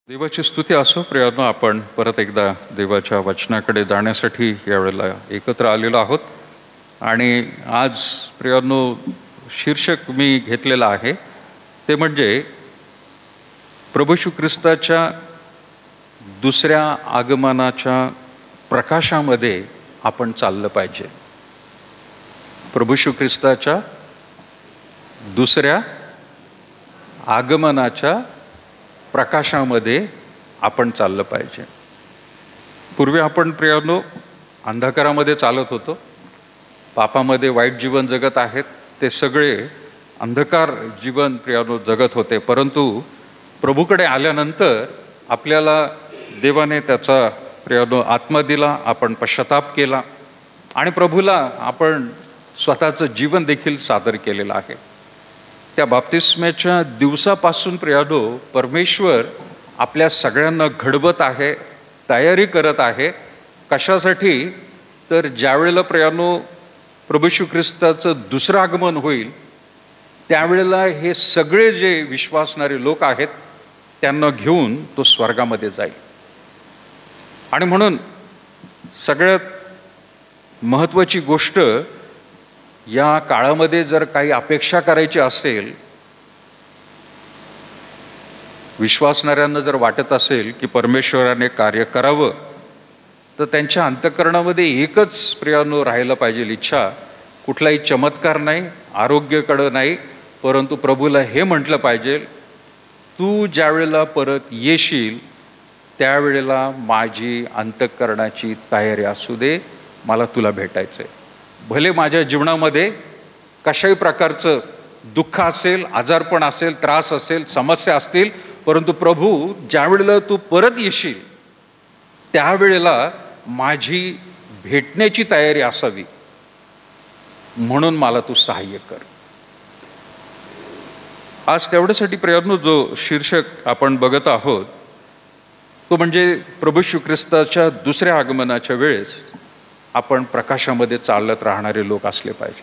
देवाची स्तुती असो प्रियांनो, आपण परत एकदा देवाच्या वचनाकडे जाण्यासाठी यावेळेला एकत्र आलेलो आहोत. आणि आज प्रियांनो शीर्षक मी घेतलेलं आहे ते म्हणजे प्रभू येशू ख्रिस्ताच्या दुसऱ्या आगमनाच्या प्रकाशामध्ये आपण चाललं पाहिजे. प्रभू येशू ख्रिस्ताच्या दुसऱ्या आगमनाच्या प्रकाशामध्ये आपण चाललं पाहिजे. पूर्वी आपण प्रियांनो अंधकारामध्ये चालत होतो, पापामध्ये वाईट जीवन जगत आहेत, ते सगळे अंधकार जीवन प्रियांनो जगत होते. परंतु प्रभूकडे आल्यानंतर आपल्याला देवाने त्याचा प्रियांनो आत्मा दिला, आपण पश्चाताप केला आणि प्रभूला आपण स्वतःचं जीवन देखील सादर केलेलं आहे. त्या बाप्तिस्म्याच्या दिवसापासून प्रियांनो परमेश्वर आपल्या सगळ्यांना घडवत आहे, तयारी करत आहे. कशासाठी? तर ज्यावेळेला प्रियांनो प्रभू येशू ख्रिस्ताचं दुसरं आगमन होईल त्यावेळेला हे सगळे जे विश्वासणारे लोक आहेत त्यांना घेऊन तो स्वर्गामध्ये जाईल. आणि म्हणून सगळ्यात महत्त्वाची गोष्ट, या काळामध्ये जर काही अपेक्षा करायची असेल, विश्वासणाऱ्यांना जर वाटत असेल की परमेश्वराने कार्य करावं, तर त्यांच्या अंतःकरणामध्ये एकच प्रियांनो राहायला पाहिजे इच्छा. कुठलाही चमत्कार नाही, आरोग्याकडं नाही, परंतु प्रभूला हे म्हटलं पाहिजे, तू ज्या वेळेला परत येशील त्यावेळेला माझी अंतःकरणाची तयारी असू दे, मला तुला भेटायचं आहे. भले माझ्या जीवनामध्ये कशाही प्रकारचं दुःख असेल, आजारपण असेल, त्रास असेल, समस्या असतील, परंतु प्रभू ज्या वेळेला तू परत येशील त्यावेळेला माझी भेटण्याची तयारी असावी, म्हणून मला तू सहाय्य कर. आज तेवढ्यासाठी प्रियांनो जो शीर्षक आपण बघत आहोत तो म्हणजे प्रभू येशू ख्रिस्ताच्या दुसऱ्या आगमनाच्या वेळेस आपण प्रकाशामध्ये चालत राहणारे लोक असले पाहिजे.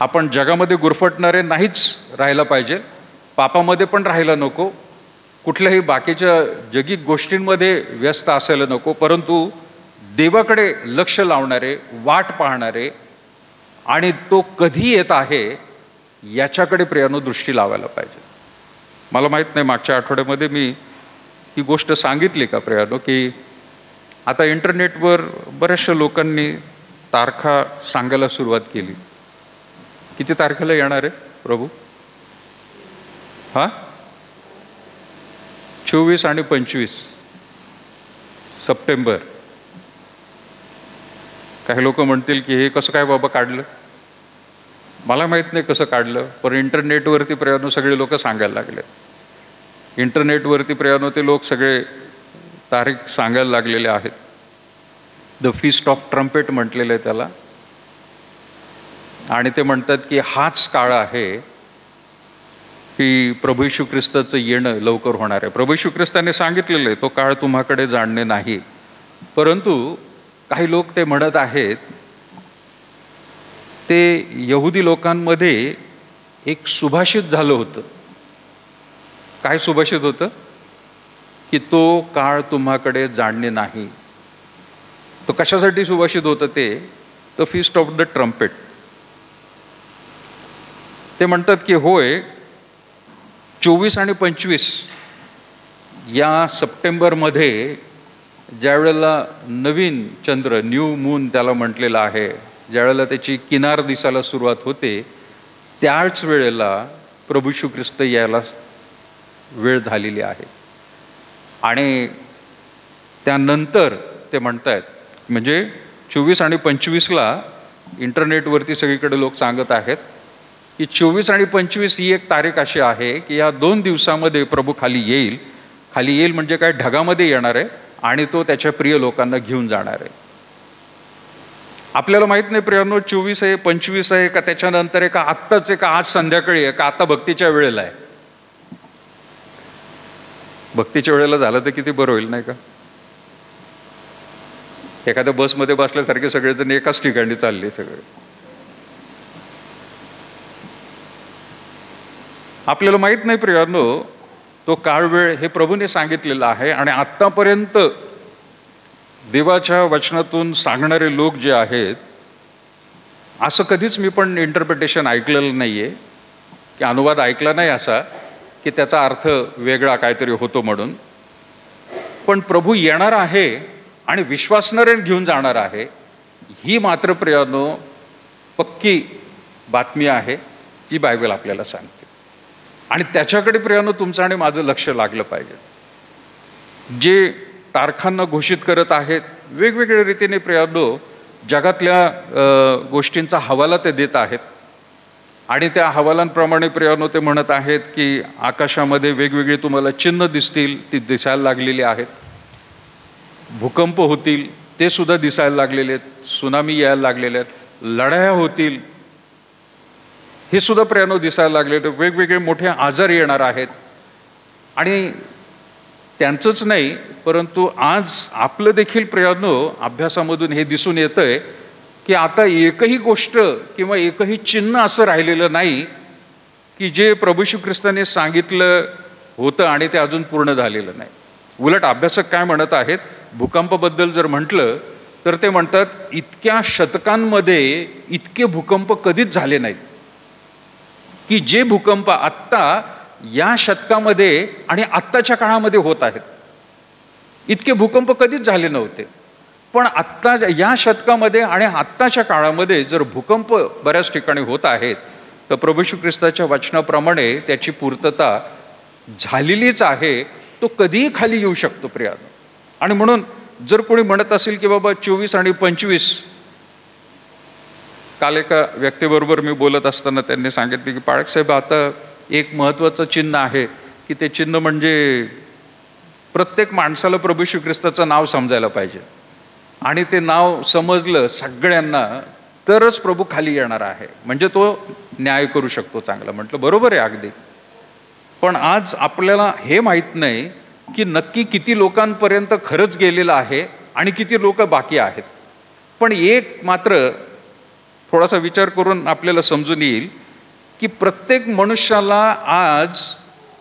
आपण जगामध्ये गुरफटणारे नाहीच राहायला पाहिजे, पापामध्ये पण राहायला नको, कुठल्याही बाकीच्या जगिक गोष्टींमध्ये व्यस्त असायला नको, परंतु देवाकडे लक्ष लावणारे, वाट पाहणारे आणि तो कधी येत आहे याच्याकडे प्रियांनो दृष्टी लावायला पाहिजे. मला माहीत नाही मागच्या आठवड्यामध्ये मी ही गोष्ट सांगितली का प्रियांनो, की आता इंटरनेटवर बऱ्याचशा लोकांनी तारखा सांगायला सुरुवात केली. किती तारखेला येणार आहे प्रभू? 24 आणि 25 सप्टेंबर. काही लोक म्हणतील की हे कसं काय बाबा काढलं? मला माहीत नाही कसं काढलं, पण इंटरनेटवरती प्रियांनो सगळे लोक सांगायला लागले. इंटरनेटवरती प्रियांनो ते लोक सगळे तारीख सांगायला लागलेले आहेत. द फीस्ट ऑफ ट्रम्पेट म्हटलेलं आहे त्याला. आणि ते म्हणतात की हाच काळ आहे की प्रभू येशू ख्रिस्ताचं येणं लवकर होणार आहे. प्रभू येशू ख्रिस्ताने सांगितलेलं आहे तो काळ तुम्हाकडे जाणणे नाही. परंतु काही लोक ते म्हणत आहेत, ते यहुदी लोकांमध्ये एक सुभाषित झालं होतं. काय सुभाषित होतं? की तो काळ तुम्हाकडे जाणणे नाही. तो कशासाठी सुभाषित होतं? ते the feast of the trumpet. ते म्हणतात की होय, 24 आणि 25 या सप्टेंबरमध्ये ज्या वेळेला नवीन चंद्र, न्यू मून त्याला म्हटलेलं आहे, ज्यावेळेला त्याची किनार दिसायला सुरुवात होते त्याच वेळेला प्रभू येशू ख्रिस्त यायला वेळ झालेली आहे. आणि त्यानंतर ते म्हणतात, म्हणजे 24 आणि 25ला इंटरनेटवरती सगळीकडे लोक सांगत आहेत की 24 आणि 25 ही एक तारीख अशी आहे की या 2 दिवसामध्ये प्रभू खाली येईल. खाली येईल म्हणजे काय? ढगामध्ये येणार आहे आणि तो त्याच्या प्रिय लोकांना घेऊन जाणार आहे. आपल्याला माहीत नाही प्रियांनो 24 आहे, 25 आहे का, त्याच्यानंतर आहे का, आत्ताच आहे का, आज संध्याकाळी आहे का, आता भक्तीच्या वेळेला आहे. भक्तीच्या वेळेला झालं तर किती बरं होईल नाही का? एखाद्या बसमध्ये बसल्यासारखे सगळेजण एकाच ठिकाणी चालले सगळे. आपल्याला माहीत नाही प्रियांनो तो काळ वेळ हे प्रभूने सांगितलेलं आहे. आणि आत्तापर्यंत देवाच्या वचनातून सांगणारे लोक जे आहेत, असं कधीच मी पण इंटरप्रिटेशन ऐकलेलं नाही आहे, की अनुवाद ऐकला नाही असा की त्याचा अर्थ वेगळा काहीतरी होतो म्हणून. पण प्रभू येणार आहे आणि विश्वासणारे घेऊन जाणार आहे, ही मात्र प्रियानो पक्की बातमी आहे जी बायबल आपल्याला सांगते. आणि त्याच्याकडे प्रियानो तुमचं आणि माझं लक्ष लागलं पाहिजे. जे तारखांना घोषित करत आहेत, वेगवेगळ्या रीतीने प्रियानो जगातल्या गोष्टींचा हवाला ते देत आहेत. आणि त्या हवालांप्रमाणे प्रियानो ते म्हणत आहेत की आकाशामध्ये वेगवेगळी तुम्हाला चिन्ह दिसतील, ती दिसायला लागलेली आहेत. भूकंप होतील, ते सुद्धा दिसायला लागलेले आहेत. सुनामी यायला लागलेले आहेत. लढाया होतील, हे सुद्धा प्रियानो दिसायला लागलेले. वेगवेगळे मोठे आजार येणार आहेत. आणि त्यांचंच नाही, परंतु आज आपलं देखील प्रियानो अभ्यासामधून हे दिसून येतंय की आता एकही गोष्ट किंवा एकही चिन्ह असं राहिलेलं नाही की जे प्रभू श्री ख्रिस्ताने सांगितलं होतं आणि ते अजून पूर्ण झालेलं नाही. उलट अभ्यासक काय म्हणत आहेत, भूकंपाबद्दल जर म्हटलं तर ते म्हणतात इतक्या शतकांमध्ये इतके भूकंप कधीच झाले नाहीत, की जे भूकंप आत्ता या शतकामध्ये आणि आत्ताच्या काळामध्ये होत आहेत. इतके भूकंप कधीच झाले नव्हते. पण आत्ता या शतकामध्ये आणि आत्ताच्या काळामध्ये जर भूकंप बऱ्याच ठिकाणी होत आहेत, तर प्रभू श्री ख्रिस्ताच्या वचनाप्रमाणे त्याची पूर्तता झालेलीच आहे. तो कधीही खाली येऊ शकतो प्रियानो. आणि म्हणून जर कोणी म्हणत असेल की बाबा 24 आणि 25, काल एका व्यक्तीबरोबर मी बोलत असताना त्यांनी सांगितले की पाळक साहेब, आता एक महत्त्वाचं चिन्ह आहे की ते चिन्ह म्हणजे प्रत्येक माणसाला प्रभू श्री ख्रिस्ताचं नाव समजायला पाहिजे. आणि ते नाव समजलं सगळ्यांना तरच प्रभू खाली येणार आहे, म्हणजे तो न्याय करू शकतो चांगला. म्हटलं बरोबर आहे अगदी. पण आज आपल्याला हे माहीत नाही की नक्की किती लोकांपर्यंत खरंच गेलेलं आहे आणि किती लोक बाकी आहेत. पण एक मात्र थोडासा विचार करून आपल्याला समजून येईल की प्रत्येक मनुष्याला आज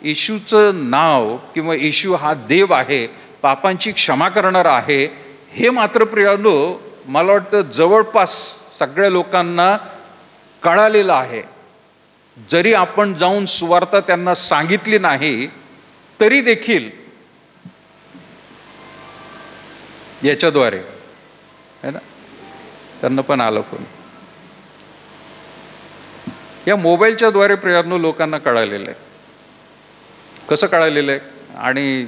येशूचं नाव किंवा येशू हा देव आहे, पापांची क्षमा करणारा आहे, हे मात्र प्रियानो मला वाटतं जवळपास सगळ्या लोकांना कळालेलं आहे. जरी आपण जाऊन सुवार्ता त्यांना सांगितली नाही तरी देखील याच्याद्वारे है ना, त्यांना पण आलं. पण या मोबाईलच्या द्वारे प्रियानो लोकांना कळालेलं आहे. कसं कळालेलं आहे? आणि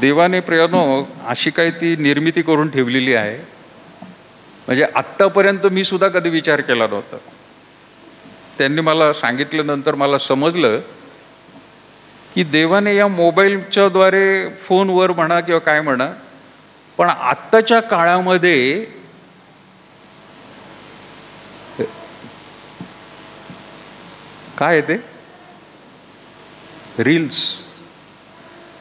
देवाने प्रियानो अशी काही ती निर्मिती करून ठेवलेली आहे, म्हणजे आत्तापर्यंत मी सुद्धा कधी विचार केला नव्हता. त्यांनी मला सांगितल्यानंतर मला समजलं की देवाने या मोबाईलच्या द्वारे, फोनवर म्हणा किंवा काय म्हणा, पण आत्ताच्या काळामध्ये काय आहे ते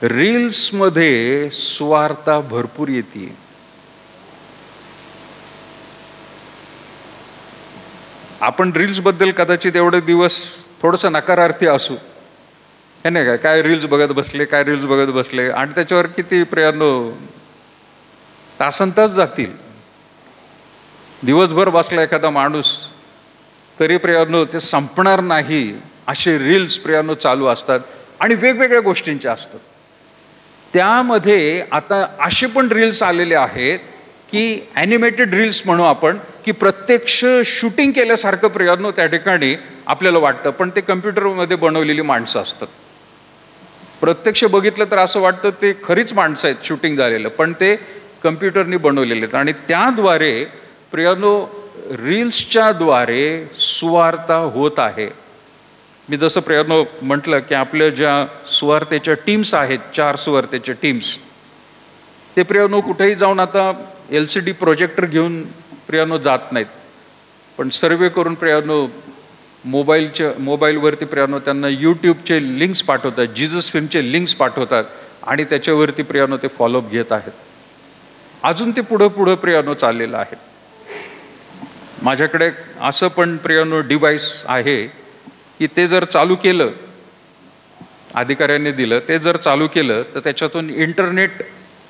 रील्समध्ये सुवार्ता भरपूर येते. आपण रील्सबद्दल कदाचित एवढे दिवस थोडंसं नकारार्थी असू, हे नाही काय रील्स बघत बसले, काय रील्स बघत बसले, आणि त्याच्यावर किती प्रियानो तासंतास जातील. दिवसभर बसला एखादा माणूस तरी प्रियानो ते संपणार नाही असे रील्स प्रियानो चालू असतात आणि वेगवेगळ्या गोष्टींचे असतात. त्यामध्ये आता असे पण रील्स आलेले आहेत की ॲनिमेटेड रील्स म्हणू आपण, की प्रत्यक्ष शूटिंग केल्यासारखं प्रियानो त्या ठिकाणी आपल्याला वाटतं, पण ते कम्प्युटरमध्ये बनवलेली माणसं असतात. प्रत्यक्ष बघितलं तर असं वाटतं ते खरीच माणसं आहेत शूटिंग झालेलं, पण ते कम्प्युटरनी बनवलेले आहेत. आणि त्याद्वारे प्रियानो रील्सच्या द्वारे सुवार्ता होत आहे. मी जसं प्रियानो म्हटलं की आपल्या ज्या सुवार्तेच्या टीम्स आहेत, 4 सुवार्तेच्या टीम्स, ते प्रियानो कुठेही जाऊन आता LCD प्रोजेक्टर घेऊन प्रियानो जात नाहीत, पण सर्वे करून प्रियानो मोबाईलवरती प्रियानो त्यांना यूट्यूबचे लिंक्स पाठवतात, जीजस फिल्मचे लिंक्स पाठवतात आणि त्याच्यावरती प्रियानो ते फॉलोअप घेत आहेत. अजून ते पुढं प्रियानो चाललेलं आहे. माझ्याकडे असं पण प्रियानो डिव्हाइस आहे की ते जर चालू केलं अधिकाऱ्यांनी दिलं, ते जर चालू केलं तर त्याच्यातून इंटरनेट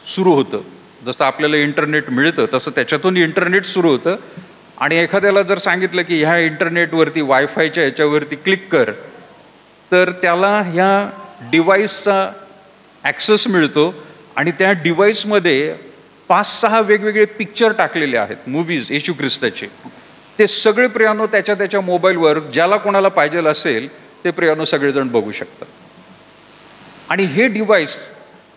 सुरू होतं. जसं आपल्याला इंटरनेट मिळतं तसं त्याच्यातून इंटरनेट सुरू होतं. आणि एखाद्याला जर सांगितलं की ह्या इंटरनेटवरती वायफायच्या ह्याच्यावरती क्लिक कर, तर त्याला ह्या डिव्हाइसचा ॲक्सेस मिळतो आणि त्या डिव्हाइसमध्ये 5-6 वेगवेगळे पिक्चर टाकलेले आहेत, मूवीज येशू ख्रिस्ताचे. ते सगळे प्रियानो त्याच्या मोबाईलवर ज्याला कोणाला पाहिजे असेल ते प्रियानो सगळेजण बघू शकतात. आणि हे डिव्हाइस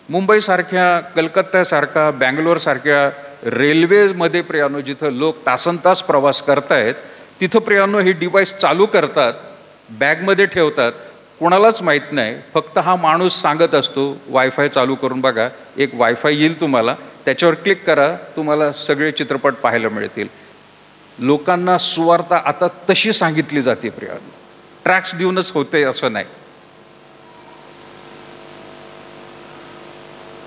मुंबईसारख्या, कलकत्त्यासारख्या, बँगलोरसारख्या रेल्वेमध्ये प्रियानो जिथं लोक तासनतास प्रवास करतायत तिथं प्रियानो हे डिव्हाइस चालू करतात, बॅगमध्ये ठेवतात, कोणालाच माहीत नाही. फक्त हा माणूस सांगत असतो वायफाय चालू करून बघा, एक वायफाय येईल तुम्हाला, त्याच्यावर क्लिक करा, तुम्हाला सगळे चित्रपट पाहायला मिळतील. लोकांना सुवार्ता आता तशी सांगितली जाते प्रियानो, ट्रॅक्स देऊनच होते असं नाही.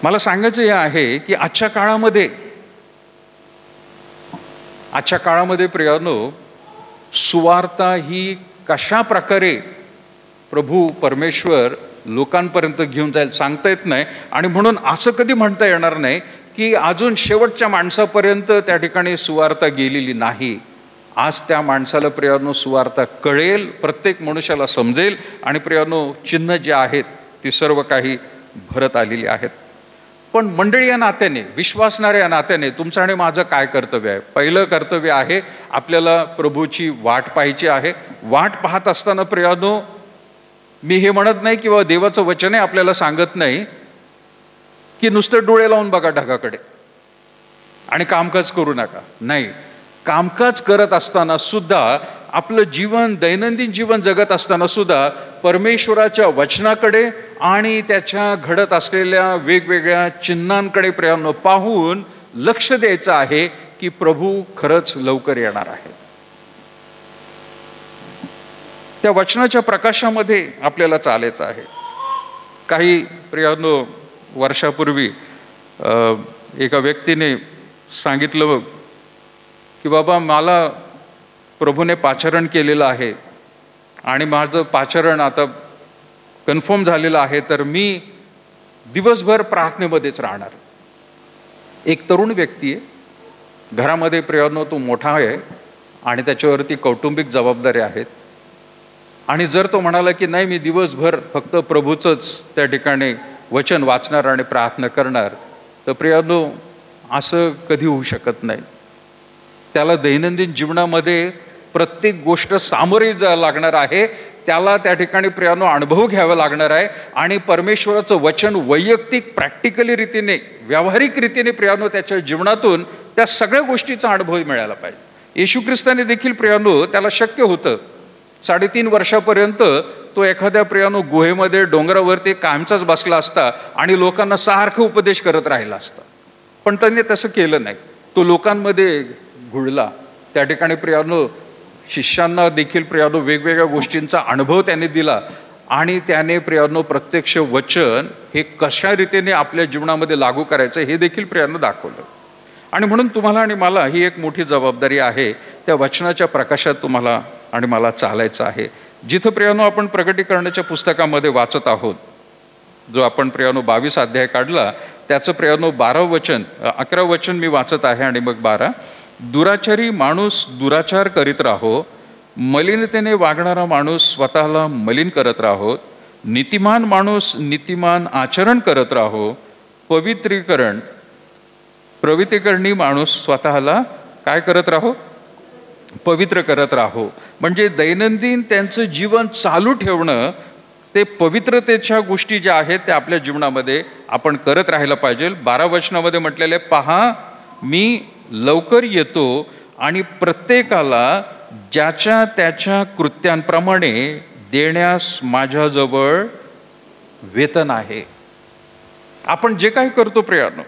मला सांगायचं हे आहे की आजच्या काळामध्ये प्रियानो सुवार्ता ही कशा प्रकारे प्रभू परमेश्वर लोकांपर्यंत घेऊन जाईल सांगता येत नाही. आणि म्हणून असं कधी म्हणता येणार नाही की अजून शेवटच्या माणसापर्यंत त्या ठिकाणी सुवार्ता गेलेली नाही. आज त्या माणसाला प्रियानो सुवार्ता कळेल, प्रत्येक मनुष्याला समजेल आणि प्रियानो चिन्ह जे आहेत ती सर्व काही भरत आलेली आहेत. पण मंडळी या नात्याने, विश्वासणाऱ्या या नात्याने तुमचं आणि माझं काय कर्तव्य आहे? पहिलं कर्तव्य आहे आपल्याला प्रभूची वाट पाहायची आहे. वाट पाहत असताना प्रियानो मी हे म्हणत नाही किंवा देवाचं वचन आहे आपल्याला सांगत नाही की नुसतं डोळे लावून बघा ढगाकडे आणि कामकाज करू नका. नाही, कामकाज करत असताना सुद्धा, आपलं जीवन, दैनंदिन जीवन जगत असताना सुद्धा परमेश्वराच्या वचनाकडे आणि त्याच्या घडत असलेल्या वेगवेगळ्या चिन्हांकडे प्रियानो पाहून लक्ष द्यायचं आहे की प्रभू खरंच लवकर येणार आहे. त्या वचनाच्या प्रकाशामध्ये आपल्याला चालायचं आहे. काही प्रियानो वर्षापूर्वी एका व्यक्तीने सांगितलं की बाबा मला प्रभूने पाचारण केलेलं आहे आणि माझं पाचारण आता कन्फर्म झालेलं आहे, तर मी दिवसभर प्रार्थनेमध्येच राहणार. एक तरुण व्यक्ती आहे, घरामध्ये प्रियानो तो मोठा आहे आणि त्याच्यावरती कौटुंबिक जबाबदाऱ्या आहेत. आणि जर तो म्हणाला की नाही मी दिवसभर फक्त प्रभूचंच त्या ठिकाणी वचन वाचणार आणि प्रार्थना करणार, तर प्रियानो असं कधी होऊ शकत नाही. त्याला दैनंदिन जीवनामध्ये प्रत्येक गोष्ट सामोरे जायला लागणार आहे, त्याला त्या ठिकाणी प्रियानो अनुभव घ्यावा लागणार आहे आणि परमेश्वराचं वचन वैयक्तिक, प्रॅक्टिकली रीतीने, व्यावहारिक रीतीने प्रियानो त्याच्या जीवनातून त्या सगळ्या गोष्टीचा अनुभव मिळाला पाहिजे. येशू ख्रिस्ताने देखील प्रियानो त्याला शक्य होतं. 3.5 वर्षापर्यंत तो एखाद्या प्रियानो गुहेमध्ये डोंगरावरती कायमचाच बसला असता आणि लोकांना सारखं उपदेश करत राहिला असता. पण त्याने तसं केलं नाही. तो लोकांमध्ये घुळला. त्या ठिकाणी प्रियानो शिष्यांना देखील प्रियानो वेगवेगळ्या गोष्टींचा अनुभव त्याने दिला आणि त्याने प्रियानो प्रत्यक्ष वचन हे कशा रीतीने आपल्या जीवनामध्ये लागू करायचं हे देखील प्रियानो दाखवलं. आणि म्हणून तुम्हाला आणि मला ही एक मोठी जबाबदारी आहे, त्या वचनाच्या प्रकाशात तुम्हाला आणि मला चालायचं आहे. जिथं प्रियानो आपण प्रकटीकरणाच्या पुस्तकामध्ये वाचत आहोत, जो आपण प्रियानो 22 अध्याय काढला, त्याचं प्रियानो 11 वचन मी वाचत आहे आणि मग 12. दुराचारी माणूस दुराचार करीत राहो, मलिनतेने वागणारा माणूस स्वतःला मलिन करत राहो, नीतिमान माणूस नीतिमान आचरण करत राहो, पवित्रीकरणी माणूस स्वतःला काय करत राहो? पवित्र करत राहो. म्हणजे दैनंदिन त्यांचं जीवन चालू ठेवणं, ते पवित्रतेच्या गोष्टी ज्या आहेत त्या आपल्या जीवनामध्ये आपण करत राहायला पाहिजे. 12 वचनामध्ये म्हटलेले, पहा मी लवकर येतो आणि प्रत्येकाला ज्याच्या त्याच्या कृत्यांप्रमाणे देण्यास माझ्याजवळ वेतन आहे. आपण जे काही करतो प्रियानो,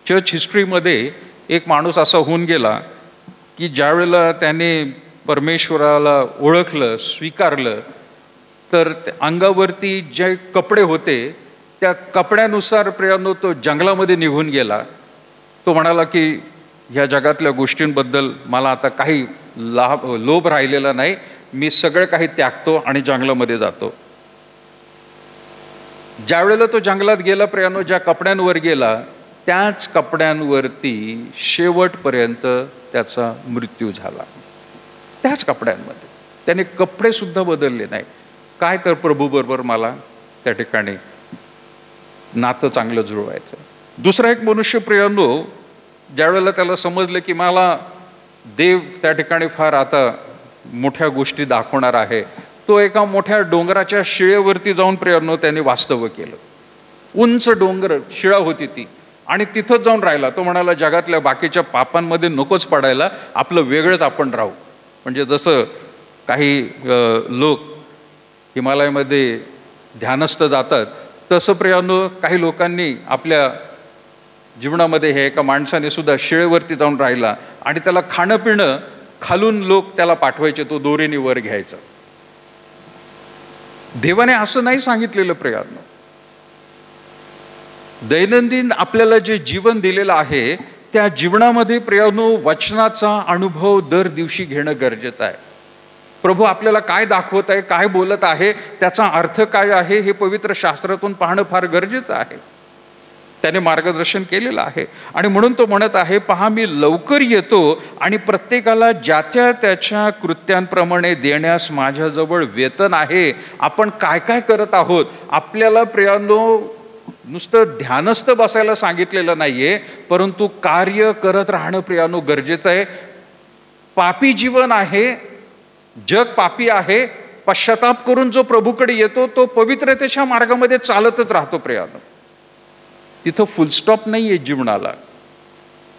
चर्च हिस्ट्रीमध्ये एक माणूस असा होऊन गेला की ज्यावेळेला त्याने परमेश्वराला ओळखलं, स्वीकारलं, तर अंगावरती जे कपडे होते त्या कपड्यानुसार प्रियानो तो जंगलामध्ये निघून गेला. तो म्हणाला की ह्या जगातल्या गोष्टींबद्दल मला आता काही लोभ राहिलेला नाही, मी सगळं काही त्यागतो आणि जंगलामध्ये जातो. ज्या वेळेला तो जंगलात गेला प्रियानो, ज्या कपड्यांवर गेला त्याच कपड्यांवरती शेवटपर्यंत त्याचा मृत्यू झाला. त्याच कपड्यांमध्ये. त्याने कपडे सुद्धा बदलले नाही. काय तर प्रभू बरोबर मला त्या ठिकाणी नातं चांगलं जुळवायचं. दुसरा एक मनुष्य प्रियानो, ज्या वेळेला त्याला समजलं की मला देव त्या ठिकाणी फार आता मोठ्या गोष्टी दाखवणार आहे, तो एका मोठ्या डोंगराच्या शिळेवरती जाऊन प्रियानो त्याने वास्तव्य केलं. उंच डोंगर शिळा होती ती, आणि तिथंच जाऊन राहिला. तो म्हणाला जगातल्या बाकीच्या पापांमध्ये नकोच पडायला, आपलं वेगळंच आपण राहू. म्हणजे जसं काही लोक हिमालयामध्ये ध्यानस्थ जातात, तसं प्रियानो काही लोकांनी आपल्या जीवनामध्ये हे एका माणसाने सुद्धा शिळेवरती जाऊन राहिला, आणि त्याला खाणं पिणं खालून लोक त्याला पाठवायचे, तो दोरीने वर घ्यायचा. देवाने असं नाही सांगितलेलं प्रियानो. दैनंदिन आपल्याला जे जीवन दिलेलं आहे त्या जीवनामध्ये प्रियानो वचनाचा अनुभव दर दिवशी घेणं गरजेचं आहे. प्रभू आपल्याला काय दाखवत आहे, काय बोलत आहे, त्याचा अर्थ काय आहे हे पवित्र शास्त्रातून पाहणं फार गरजेचं आहे. त्याने मार्गदर्शन केलेलं आहे. आणि म्हणून तो म्हणत आहे, पहा मी लवकर येतो आणि प्रत्येकाला ज्याच्या त्याच्या कृत्यांप्रमाणे देण्यास माझ्याजवळ वेतन आहे. आपण काय काय करत आहोत, आपल्याला प्रियानो नुसतं ध्यानस्थ बसायला सांगितलेलं नाहीये, परंतु कार्य करत राहणं प्रियानो गरजेचं आहे. पापी जीवन आहे, जग पापी आहे. पश्चाताप करून जो प्रभूकडे येतो तो पवित्रतेच्या मार्गामध्ये चालतच राहतो प्रियानो. तिथं फुलस्टॉप नाहीये जीवनाला,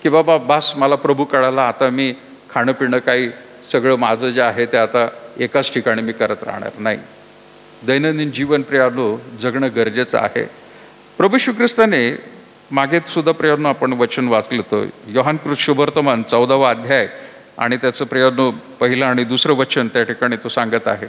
की बाबा बस मला प्रभू कळाला, आता मी खाणं पिणं काही सगळं माझं जे आहे ते आता एकाच ठिकाणी मी करत राहणार नाही. दैनंदिन जीवन प्रियानो जगणं गरजेचं आहे. प्रभू श्री ख्रिस्ताने मागे सुद्धा प्रियानो आपण वचन वाचलं होतं, योहान शुभवर्तमान 14वा अध्याय आणि त्याचं प्रियानो पहिलं आणि दुसरं वचन त्या ठिकाणी तो सांगत आहे.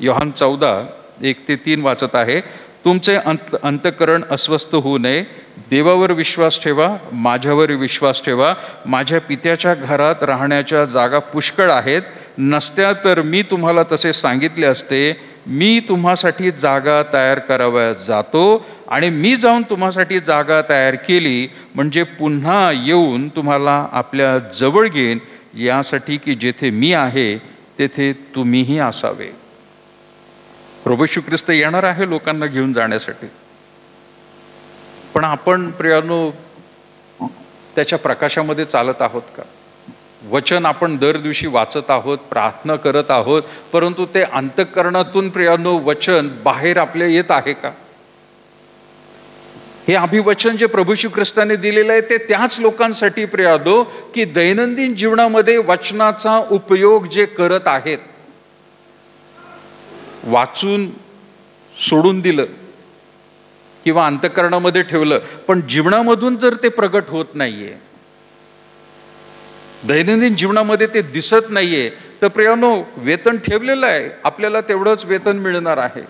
योहान 14:1-3 वाचत आहे, तुमचे अंतःकरण अस्वस्थ होऊ नये, देवावर विश्वास ठेवा, माझ्यावर विश्वास ठेवा. माझ्या पित्याच्या घरात राहण्याच्या जागा पुष्कळ आहेत. नसत्या तर मी तुम्हाला तसे सांगितले असते. मी तुम्हासाठी जागा तयार करावया जातो, आणि मी जाऊन तुम्हासाठी जागा तयार केली म्हणजे पुन्हा येऊन तुम्हाला आपल्या जवळ घेईन, यासाठी की जेथे मी आहे तेथे तुम्हीही असावे. प्रभू श्री ख्रिस्त येणार आहे लोकांना घेऊन जाण्यासाठी. पण आपण प्रियानो त्याच्या प्रकाशामध्ये चालत आहोत का? वचन आपण दर दिवशी वाचत आहोत, प्रार्थना करत आहोत, परंतु ते अंतःकरणातून प्रियानो वचन बाहेर आपल्या येत आहे का? हे अभिवचन जे प्रभू श्री ख्रिस्ताने दिलेलं आहे ते त्याच लोकांसाठी प्रियानो की दैनंदिन जीवनामध्ये वचनाचा उपयोग जे करत आहेत. वाचून सोडून दिलं किंवा अंतःकरणामध्ये ठेवलं, पण जीवनामधून जर ते प्रगट होत नाहीये, दैनंदिन जीवनामध्ये ते दिसत नाहीये, तर प्रियानो वेतन ठेवलेलं आहे, आपल्याला तेवढंच वेतन मिळणार आहे.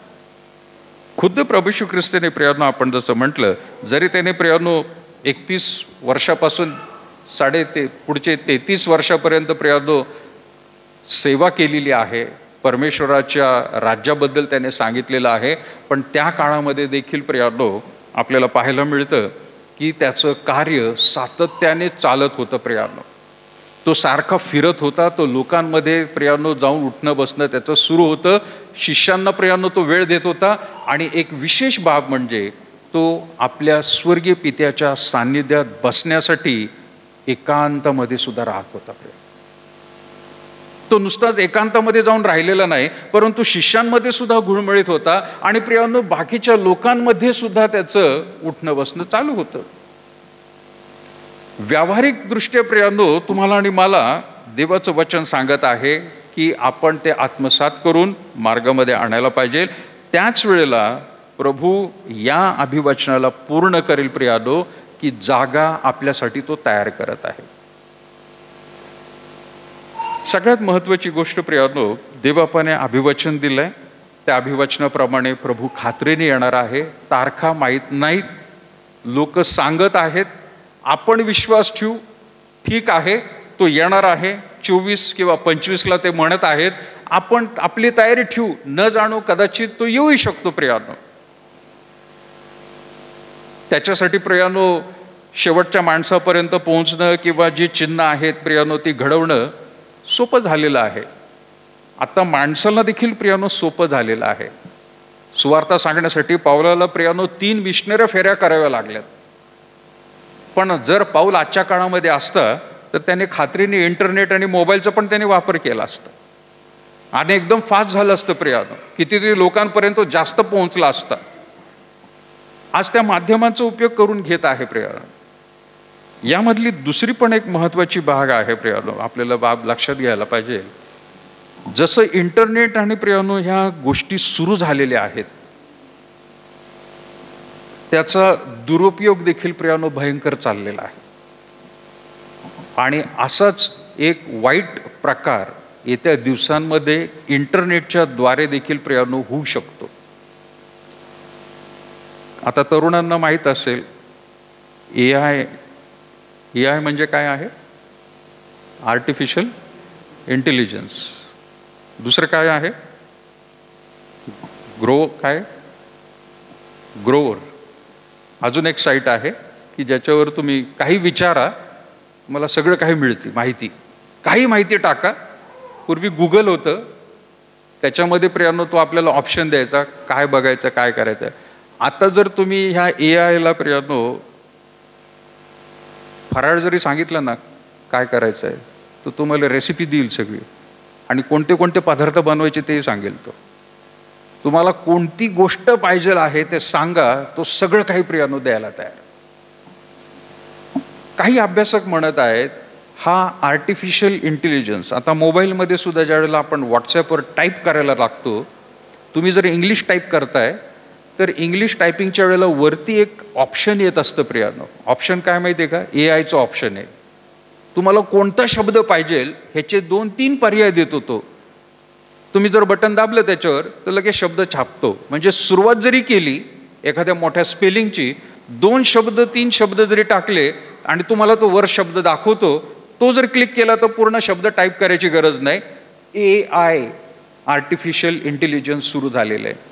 खुद्द प्रभू श्री ख्रिस्ताने प्रियानो आपण जसं म्हटलं, जरी त्याने प्रियानो 31 वर्षापासून पुढचे 33 वर्षापर्यंत प्रियानो सेवा केलेली आहे, परमेश्वराच्या राज्याबद्दल त्याने सांगितलेलं आहे, पण त्या काळामध्ये देखील प्रियानो आपल्याला पाहायला मिळतं की त्याचं कार्य सातत्याने चालत होतं प्रियानो. तो सारखा फिरत होता, तो लोकांमध्ये प्रियानो जाऊन उठणं बसणं त्याचं सुरू होतं. शिष्यांना प्रियानो तो वेळ देत होता, आणि एक विशेष बाब म्हणजे तो आपल्या स्वर्गीय पित्याच्या सान्निध्यात बसण्यासाठी एकांतामध्ये सुद्धा राहत होता. तो नुसताच एकांतामध्ये जाऊन राहिलेला नाही, परंतु शिष्यांमध्ये सुद्धा घुळमळीत होता, आणि प्रियानो बाकीच्या लोकांमध्ये सुद्धा त्याचं उठणं बसणं चालू होतं. व्यावहारिक दृष्ट्या प्रियानो तुम्हाला आणि मला देवाचं वचन सांगत आहे की आपण ते आत्मसात करून मार्गामध्ये आणायला पाहिजे. त्याच वेळेला प्रभू या अभिवचनाला पूर्ण करेल प्रियानो की जागा आपल्यासाठी तो तयार करत आहे. सगळ्यात महत्वाची गोष्ट प्रियानो, देवबापाने अभिवचन दिलंय, त्या अभिवचनाप्रमाणे प्रभू खात्रीने येणार आहे. तारखा माहीत नाहीत, लोक सांगत आहेत, आपण विश्वास ठेवू, ठीक आहे तो येणार आहे. 24 किंवा 25ला ते म्हणत आहेत, आपण आपली तयारी ठेवू, न जाणो कदाचित तो येऊही शकतो प्रियानो. त्याच्यासाठी प्रियानो शेवटच्या माणसापर्यंत पोहोचणं किंवा जी चिन्ह आहेत प्रियानो ती घडवणं सोपं झालेलं आहे. आता माणसाला देखील प्रियानो सोपं झालेलं आहे. सुवार्ता सांगण्यासाठी पाऊलाला प्रियानो 3 मिशनऱ्या फेऱ्या कराव्या लागल्यात. पण जर पाऊल आजच्या काळामध्ये असतं तर त्याने खात्रीने इंटरनेट आणि मोबाईलचा पण त्याने वापर केला असता आणि एकदम फास्ट झालं असतं प्रियानो, कितीतरी लोकांपर्यंत जास्त पोहोचला असता. आज त्या माध्यमांचा उपयोग करून घेत आहे प्रियानो. यामधली दुसरी पण एक महत्वाची भाग आहे प्रियानो, आपल्याला बाब लक्षात घ्यायला पाहिजे. जसं इंटरनेट आणि प्रियानो ह्या गोष्टी सुरू झालेल्या आहेत, त्याचा दुरुपयोग देखील प्रियानो भयंकर चाललेला आहे. आणि असाच एक वाईट प्रकार येत्या दिवसांमध्ये इंटरनेटच्या द्वारे देखील प्रियानो होऊ शकतो. आता तरुणांना माहीत असेल AI म्हणजे काय आहे? Artificial intelligence. दुसरं काय आहे? ग्रोवर. अजून एक साईट आहे की ज्याच्यावर तुम्ही काही विचारा, मला सगळं काही मिळते माहिती. काही माहिती टाका. पूर्वी गुगल होतं, त्याच्यामध्ये प्रियानो तो आपल्याला ऑप्शन द्यायचा काय बघायचं काय करायचं. आता जर तुम्ही ह्या AIला प्रियानो फराळ जरी सांगितलं ना काय करायचं आहे, तर तुम्हाला रेसिपी देईल सगळी आणि कोणते कोणते पदार्थ बनवायचे तेही सांगेल. तो तुम्हाला कोणती गोष्ट पाहिजे आहे ते सांगा, तो सगळं काही प्रियानो द्यायला तयार. काही अभ्यासक म्हणत आहेत हा आर्टिफिशियल इंटेलिजन्स आता मोबाईलमध्ये सुद्धा ज्यावेळेला आपण व्हॉट्सॲपवर टाईप करायला लागतो, तुम्ही जर इंग्लिश टाईप करताय तर इंग्लिश टायपिंगच्या वेळेला वरती एक ऑप्शन येत असतं प्रियानो. ऑप्शन काय माहिती आहे का? AIचं ऑप्शन आहे. तुम्हाला कोणता शब्द पाहिजे ह्याचे 2-3 पर्याय देतो तो. तुम्ही जर बटन दाबलं त्याच्यावर तर लगेच शब्द छापतो. म्हणजे सुरुवात जरी केली एखाद्या मोठ्या स्पेलिंगची, 2 शब्द 3 शब्द जरी टाकले आणि तुम्हाला तो वर शब्द दाखवतो, तो जर क्लिक केला तर पूर्ण शब्द टाईप करायची गरज नाही. AI आर्टिफिशियल इंटेलिजन्स सुरू झालेलं आहे.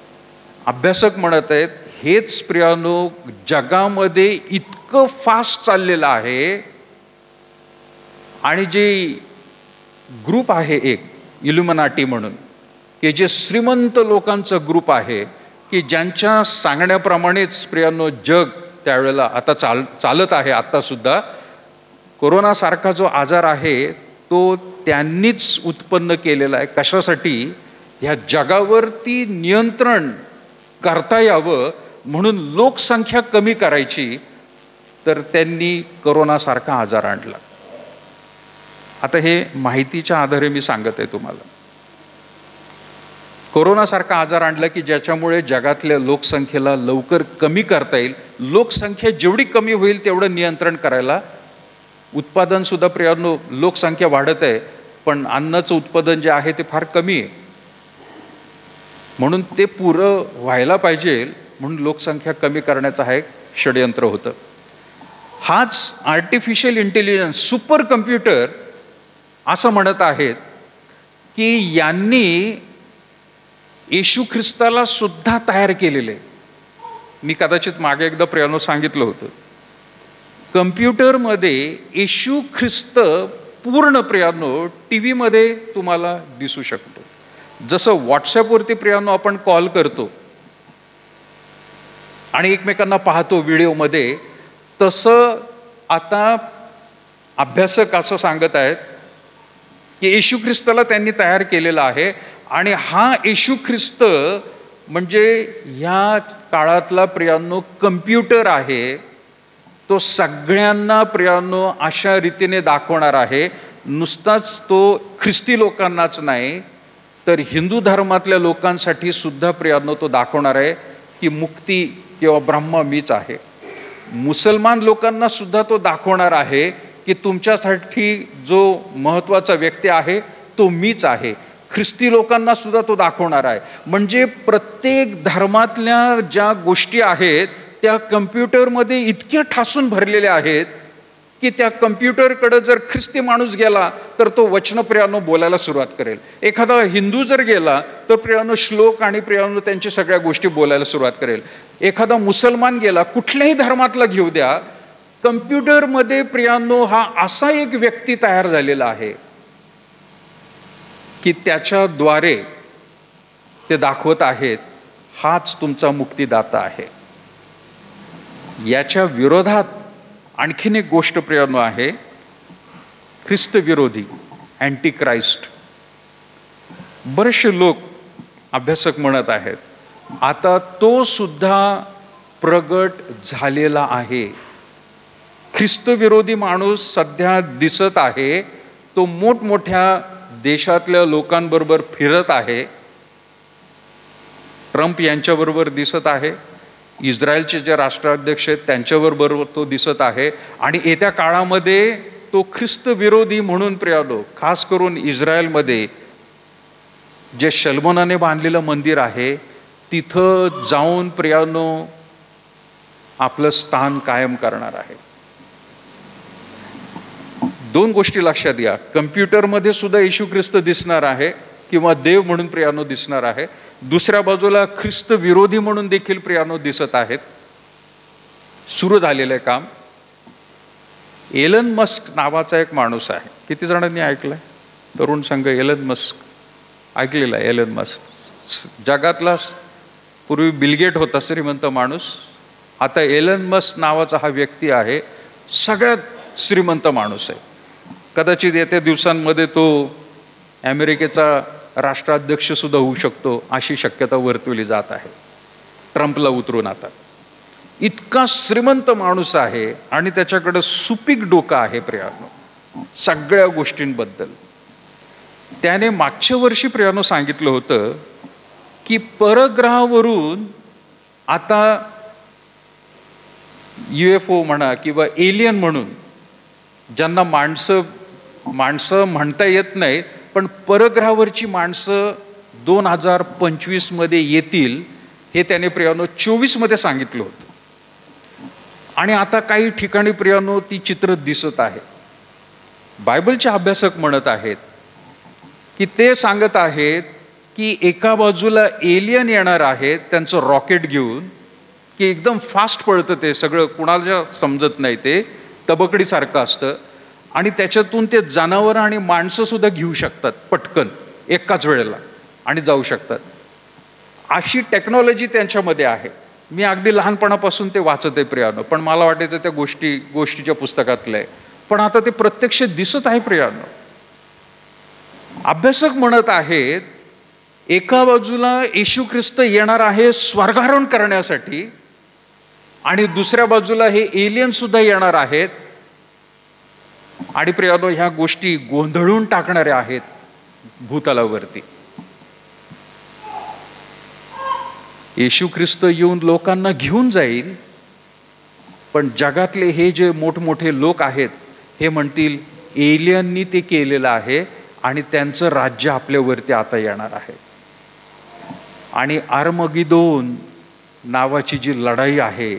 अभ्यासक म्हणत आहेत हेच प्रियानो जगामध्ये इतकं फास्ट चाललेलं आहे. आणि जे ग्रुप आहे एक इल्युमिनाटी म्हणून, की जे श्रीमंत लोकांचा ग्रुप आहे की ज्यांच्या सांगण्याप्रमाणेच प्रियानो जग त्यावेळेला आता चालत आहे. आता सुद्धा कोरोनासारखा जो आजार आहे तो त्यांनीच उत्पन्न केलेला आहे. कशासाठी? ह्या जगावरती नियंत्रण करता यावं म्हणून लोकसंख्या कमी करायची, तर त्यांनी कोरोनासारखा आजार आणला. आता हे माहितीच्या आधारे मी सांगत आहे तुम्हाला. कोरोनासारखा आजार आणला की ज्याच्यामुळे जगातल्या लोकसंख्येला लवकर कमी करता येईल. लोकसंख्या जेवढी कमी होईल तेवढं नियंत्रण करायला. उत्पादन सुद्धा प्रियानो लोकसंख्या वाढत आहे, पण अन्नाचं उत्पादन जे आहे ते फार कमी आहे. म्हणून ते पुरं व्हायला पाहिजे म्हणून लोकसंख्या कमी करण्याचं हा एक षडयंत्र होतं. हाच आर्टिफिशियल इंटेलिजन्स सुपर कम्प्युटर असं म्हणत आहेत की यांनी येशू ख्रिस्ताला सुद्धा तयार केलेले. मी कदाचित मागे एकदा प्रियानो सांगितलं होतं, कम्प्युटरमध्ये येशू ख्रिस्त पूर्ण प्रियानो TV मध्ये तुम्हाला दिसू शकतो. जसं व्हॉट्सॲपवरती प्रियानो आपण कॉल करतो आणि एकमेकांना पाहतो व्हिडिओमध्ये, तसं आता अभ्यासक असं सांगत आहेत की येशू ख्रिस्ताला त्यांनी तयार केलेला आहे. आणि हा येशू ख्रिस्त म्हणजे ह्या काळातला प्रियानो कम्प्युटर आहे. तो सगळ्यांना प्रियानो अशा रीतीने दाखवणार आहे. नुसताच तो ख्रिस्ती लोकांनाच नाही तर हिंदू धर्मातल्या लोकांसाठी सुद्धा प्रियानो तो दाखवणार आहे की मुक्ती किंवा ब्रह्म मीच आहे. मुसलमान लोकांना सुद्धा तो दाखवणार आहे की तुमच्यासाठी जो महत्त्वाचा व्यक्ती आहे तो मीच आहे. ख्रिस्ती लोकांना सुद्धा तो दाखवणार आहे. म्हणजे प्रत्येक धर्मातल्या ज्या गोष्टी आहेत त्या कम्प्युटरमध्ये इतक्या ठासून भरलेल्या आहेत की त्या कम्प्युटरकडे जर ख्रिस्ती माणूस गेला तर तो वचन प्रियानो बोलायला सुरुवात करेल. एखादा हिंदू जर गेला तर प्रियानो श्लोक आणि प्रियानो त्यांच्या सगळ्या गोष्टी बोलायला सुरुवात करेल. एखादा मुसलमान गेला, कुठल्याही धर्मातला घेऊ द्या, कम्प्युटरमध्ये प्रियांनो हा असा एक व्यक्ती तयार झालेला आहे की त्याच्याद्वारे ते दाखवत आहेत हाच तुमचा मुक्तिदाता आहे. याच्या विरोधात आणखीन एक गोष्ट प्रियांनो आहे, ख्रिस्त विरोधी, अँटी क्राइस्ट. बरेचसे लोक अभ्यासक म्हणत आहेत आता तो सुद्धा प्रगट झालेला आहे. ख्रिस्त विरोधी माणूस सध्या दिसत आहे, तो मोठमोठ्या देशातल्या लोकांबरोबर फिरत आहे. ट्रम्प यांच्याबरोबर दिसत आहे, इस्रायलचे जे राष्ट्राध्यक्ष आहेत त्यांच्याबरोबर तो दिसत आहे. आणि येत्या काळामध्ये तो ख्रिस्त विरोधी म्हणून प्रियांनो, खास करून इस्रायलमध्ये जे सलमोनाने बांधलेलं मंदिर आहे तिथं जाऊन प्रियांनो आपलं स्थान कायम करणार आहे. दोन गोष्टी लक्षात घ्या, कम्प्युटरमध्ये सुद्धा येशू ख्रिस्त दिसणार आहे किंवा देव म्हणून प्रियांनो दिसणार आहे. दुसऱ्या बाजूला ख्रिस्त विरोधी म्हणून देखील प्रियांनो दिसत आहेत. सुरू झालेलं आहे काम. एलन मस्क नावाचा एक माणूस आहे, किती जणांनी ऐकलाय? तरुण संघ एलन मस्क ऐकलेला आहे. एलन मस्क जगातला पूर्वी बिलगेट होता श्रीमंत माणूस, आता एलन मस्क नावाचा हा व्यक्ती आहे, सगळ्यात श्रीमंत माणूस आहे. कदाचित येत्या दिवसांमध्ये तो अमेरिकेचा राष्ट्राध्यक्ष सुद्धा होऊ शकतो अशी शक्यता वर्तवली जात आहे, ट्रम्पला उतरून. आता इतका श्रीमंत माणूस आहे आणि त्याच्याकडे सुपीक डोकं आहे प्रियांनो सगळ्या गोष्टींबद्दल. त्याने मागच्या वर्षी प्रियांनो सांगितलं होतं की परग्रहावरून आता UFO म्हणा किंवा एलियन म्हणून, ज्यांना माणसं म्हणता येत नाही पण परग्रहावरची माणसं 2025 मध्ये येतील, हे त्याने प्रियांनो 24 मध्ये सांगितलं होतं. आणि आता काही ठिकाणी प्रियांनो ती चित्र दिसत आहे. बायबलचे अभ्यासक म्हणत आहेत की ते सांगत आहेत की एका बाजूला एलियन येणार आहेत त्यांचं रॉकेट घेऊन, की एकदम फास्ट पळतं ते सगळं, कुणाला समजत नाही, ते तबकडीसारखं असतं. आणि त्याच्यातून ते जनावर आणि माणसं सुद्धा घेऊ शकतात पटकन एकाच वेळेला आणि जाऊ शकतात. अशी टेक्नॉलॉजी त्यांच्यामध्ये आहे. मी अगदी लहानपणापासून ते वाचत आहे प्रियांनो, पण मला वाटायचं त्या गोष्टीच्या पुस्तकातलं आहे, पण आता ते प्रत्यक्ष दिसत आहे प्रियांनो. अभ्यासक म्हणत आहेत एका बाजूला येशू ख्रिस्त येणार आहे स्वर्गारोहण करण्यासाठी आणि दुसऱ्या बाजूला हे एलियन सुद्धा येणार आहेत. आणि प्रियांनो ह्या गोष्टी गोंधळून टाकणाऱ्या आहेत भूतलावरती. येशू ख्रिस्त येऊन लोकांना घेऊन जाईल, पण जगातले हे जे मोठमोठे लोक आहेत हे म्हणतील एलियननी ते केलेलं आहे आणि त्यांचं राज्य आपल्यावरती आता येणार आहे. आणि आर्मगिदोन नावाची जी लढाई आहे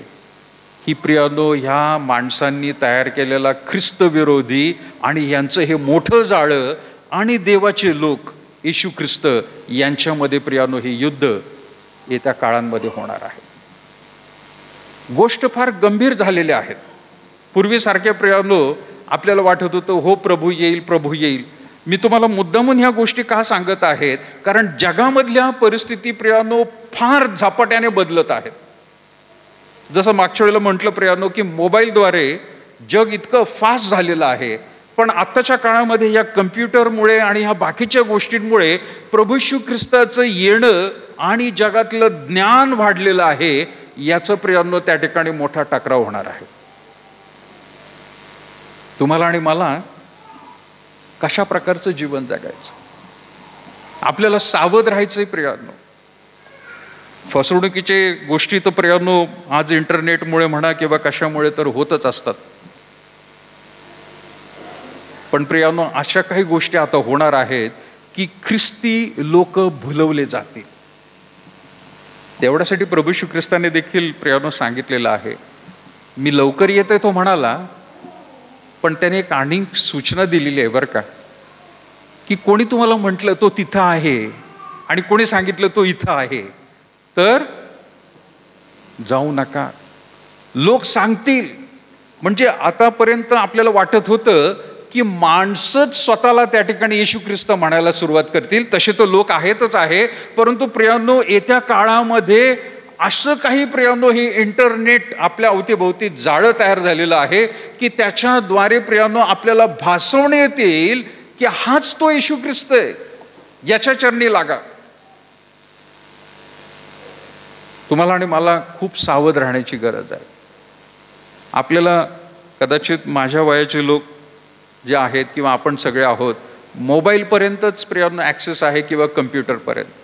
ही प्रियांनो ह्या माणसांनी तयार केलेला ख्रिस्त विरोधी आणि यांचं हे मोठं जाळं आणि देवाचे लोक येशू ख्रिस्त यांच्यामध्ये प्रियांनो हे युद्ध येत्या काळांमध्ये होणार आहे. गोष्ट फार गंभीर झालेल्या आहेत. पूर्वीसारख्या प्रियांनो आपल्याला वाटत होतं हो प्रभू येईल, प्रभू येईल. मी तुम्हाला मुद्दामून ह्या गोष्टी का सांगत आहेत, कारण जगामधल्या परिस्थिती प्रियांनो फार झपाट्याने बदलत आहेत. जसं मागच्या वेळेला म्हटलं प्रियांनो की मोबाईलद्वारे जग इतकं फास्ट झालेलं आहे, पण आत्ताच्या काळामध्ये या कम्प्युटरमुळे आणि ह्या बाकीच्या गोष्टींमुळे प्रभू येशू ख्रिस्ताचं येणं आणि जगातलं ज्ञान वाढलेलं आहे, याचं प्रियांनो त्या ठिकाणी मोठा टकराव होणार आहे. तुम्हाला आणि मला कशा प्रकारचं जीवन जगायचं, आपल्याला सावध राहायचंय प्रियांनो. फसवणुकीचे गोष्टी तर प्रियांनो आज इंटरनेटमुळे म्हणा किंवा कशामुळे तर होतच असतात, पण प्रियांनो अशा काही गोष्टी आता होणार आहेत की ख्रिस्ती लोक भुलवले जातील. तेवढ्यासाठी प्रभू येशू ख्रिस्ताने देखील प्रियांनो सांगितलेलं आहे, मी लवकर येतोय तो म्हणाला, पण त्याने एक आणखी सूचना दिलेली आहे बरं का, की कोणी तुम्हाला म्हटलं तो तिथं आहे आणि कोणी सांगितलं तो इथं आहे, तर जाऊ नका. लोक सांगतील, म्हणजे आतापर्यंत आपल्याला वाटत होतं की माणसंच स्वतःला त्या ठिकाणी येशू ख्रिस्त म्हणायला सुरुवात करतील. तसे तर लोक आहेतच आहे, परंतु प्रियांनो येत्या काळामध्ये असं काही प्रियांनो हे इंटरनेट आपल्या अवतीभोवती जाळं तयार झालेलं आहे की त्याच्याद्वारे प्रियांनो आपल्याला भासवण्यात येईल की हाच तो येशू ख्रिस्त आहे, याच्या चरणी लागा. तुम्हाला आणि मला खूप सावध राहण्याची गरज आहे. आपल्याला कदाचित माझ्या वयाचे लोक जे आहेत किंवा आपण सगळे आहोत, मोबाईलपर्यंतच प्रियांनो ॲक्सेस आहे किंवा कम्प्युटरपर्यंत.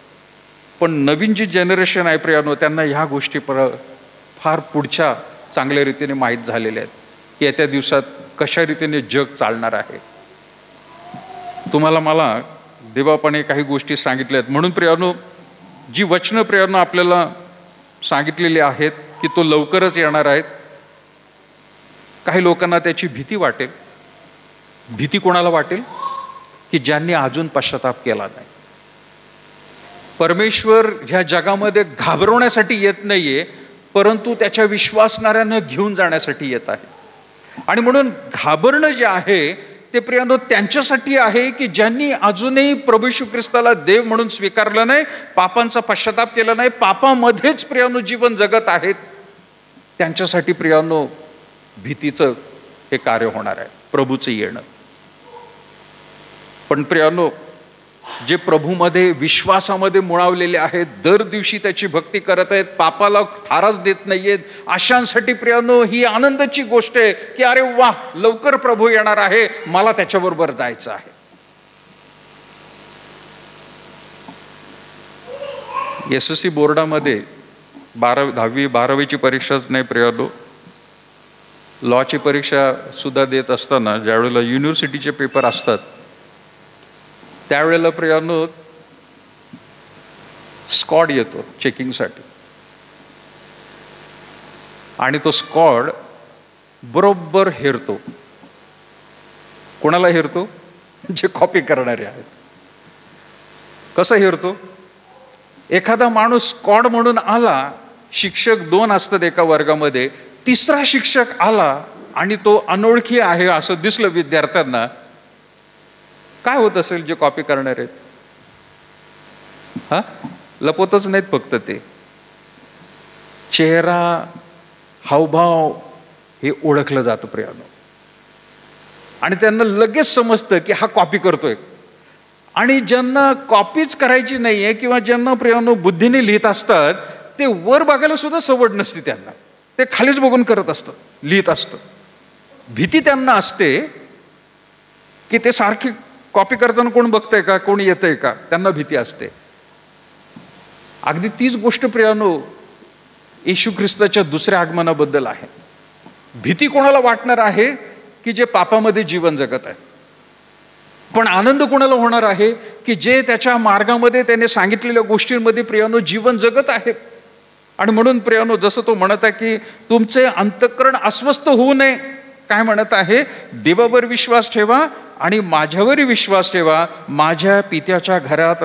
पण नवीन जी जनरेशन आहे प्रियांनो, त्यांना ह्या गोष्टी फार पुढच्या चांगल्या रीतीने माहीत झालेल्या आहेत की येत्या दिवसात कशा रीतीने जग चालणार आहे. तुम्हाला मला देवापणे काही गोष्टी सांगितल्या आहेत. म्हणून प्रियांनो, जी वचनं प्रियांनो आपल्याला सांगितलेली आहेत की तो लवकरच येणार आहेत, काही लोकांना त्याची भीती वाटेल. भीती कोणाला वाटेल? की ज्यांनी अजून पश्चाताप केला नाही. परमेश्वर ह्या जगामध्ये घाबरवण्यासाठी येत नाहीये, परंतु त्याच्या विश्वासणाऱ्यांना घेऊन जाण्यासाठी येत आहे. आणि म्हणून घाबरणं जे आहे ते प्रियांनो त्यांच्यासाठी आहे की ज्यांनी अजूनही प्रभू येशू ख्रिस्ताला देव म्हणून स्वीकारलं नाही, पापांचा पश्चाताप केला नाही, पापामध्येच प्रियांनो जीवन जगत आहेत. त्यांच्यासाठी प्रियांनो भीतीचं हे कार्य होणार आहे, प्रभूचं येणं. पण प्रियांनो, जे प्रभूमध्ये विश्वासामध्ये मुळावलेले आहेत, दर दिवशी त्याची भक्ती करत आहेत, पापाला थाराच देत नाहीयेत, अशांसाठी प्रियांनो ही आनंदाची गोष्ट आहे की अरे वा, लवकर प्रभू येणार आहे, मला त्याच्याबरोबर जायचं आहे. SSC बोर्डामध्ये 10वी 12वीची परीक्षाच नाही प्रियांनो, लॉची परीक्षा सुद्धा देत असताना ज्यावेळेला युनिव्हर्सिटीचे पेपर असतात त्यावेळेला प्रियांनो स्कॉड येतो चेकिंगसाठी. आणि तो स्कॉड बरोबर हेरतो. कोणाला हेरतो? जे कॉपी करणारे आहेत. कसं हेरतो? एखादा माणूस स्कॉड म्हणून आला, शिक्षक 2 असतात एका वर्गामध्ये, तिसरा शिक्षक आला आणि तो अनोळखी आहे असं दिसलं विद्यार्थ्यांना, काय होत असेल जे कॉपी करणार आहेत? लपवतच नाहीत फक्त ते, चेहरा हावभाव हे ओळखलं जातं प्रियांनो. आणि त्यांना लगेच समजतं की हा कॉपी करतोय. आणि ज्यांना कॉपीच करायची नाहीये किंवा ज्यांना प्रियांनो बुद्धीने लिहित असतात, ते वर बघायला सुद्धा सवड नसते त्यांना, ते खालीच बघून करत असतात, लिहित असतात. भीती त्यांना असते की ते सारखी कॉपी करताना कोण बघतंय का, कोण येतंय का, त्यांना भीती असते. अगदी तीच गोष्ट प्रियांनो येशू ख्रिस्ताच्या दुसऱ्या आगमनाबद्दल आहे. भीती कोणाला वाटणार आहे? की जे पापामध्ये जीवन जगत आहे. पण आनंद कोणाला होणार आहे? की जे त्याच्या मार्गामध्ये त्याने सांगितलेल्या गोष्टींमध्ये प्रियांनो जीवन जगत आहेत. आणि म्हणून प्रियांनो, जसं तो म्हणत आहे की तुमचे अंतःकरण अस्वस्थ होऊ नये, काय म्हणत आहे? देवावर विश्वास ठेवा आणि माझ्यावरही विश्वास ठेवा. माझ्या पित्याच्या घरात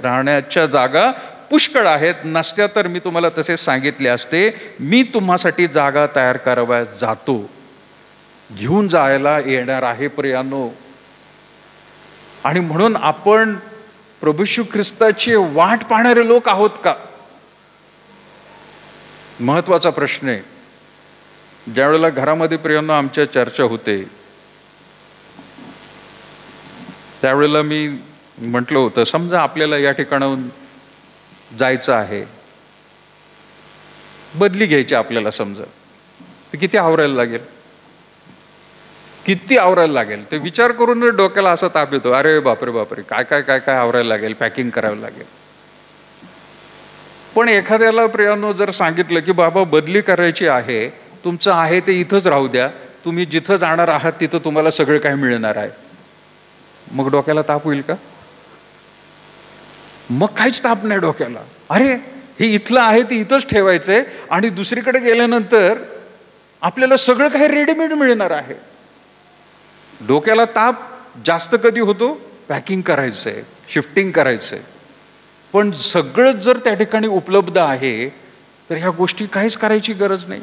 राहण्याच्या जागा पुष्कळ आहेत, नसत्या तर मी तुम्हाला तसे सांगितले असते. मी तुम्हासाठी जागा तयार करावयास जातो. घेऊन जायला येणार आहे प्रियांनो. आणि म्हणून आपण प्रभू येशू ख्रिस्ताची वाट पाहणारे लोक आहोत का? महत्वाचा प्रश्न आहे. ज्यावेळेला घरामध्ये प्रियांनो आमच्या चर्चा होते, त्यावेळेला मी म्हटलं होतं, समजा आपल्याला या ठिकाणाहून जायचं आहे, बदली घ्यायची आपल्याला, समजा तर किती आवरायला लागेल, किती आवरायला लागेल ते विचार करून डोक्याला असा ताप येतो. अरे बापरे बापरे, काय काय काय काय आवरायला लागेल, पॅकिंग करावं लागेल. पण एखाद्याला प्रियांनो जर सांगितलं की बाबा बदली करायची आहे, तुमचं आहे ते इथंच राहू द्या, तुम्ही जिथं जाणार आहात तिथं तुम्हाला सगळं काय मिळणार आहे, मग डोक्याला ताप होईल का? मग काहीच ताप नाही डोक्याला. अरे हे इथलं आहे ते इथंच ठेवायचंय आणि दुसरीकडे गेल्यानंतर आपल्याला सगळं काही रेडीमेड मिळणार आहे. डोक्याला ताप जास्त कधी होतो? पॅकिंग करायचंय, शिफ्टिंग करायचंय. पण सगळं जर त्या ठिकाणी उपलब्ध आहे तर ह्या गोष्टी काहीच करायची गरज नाही.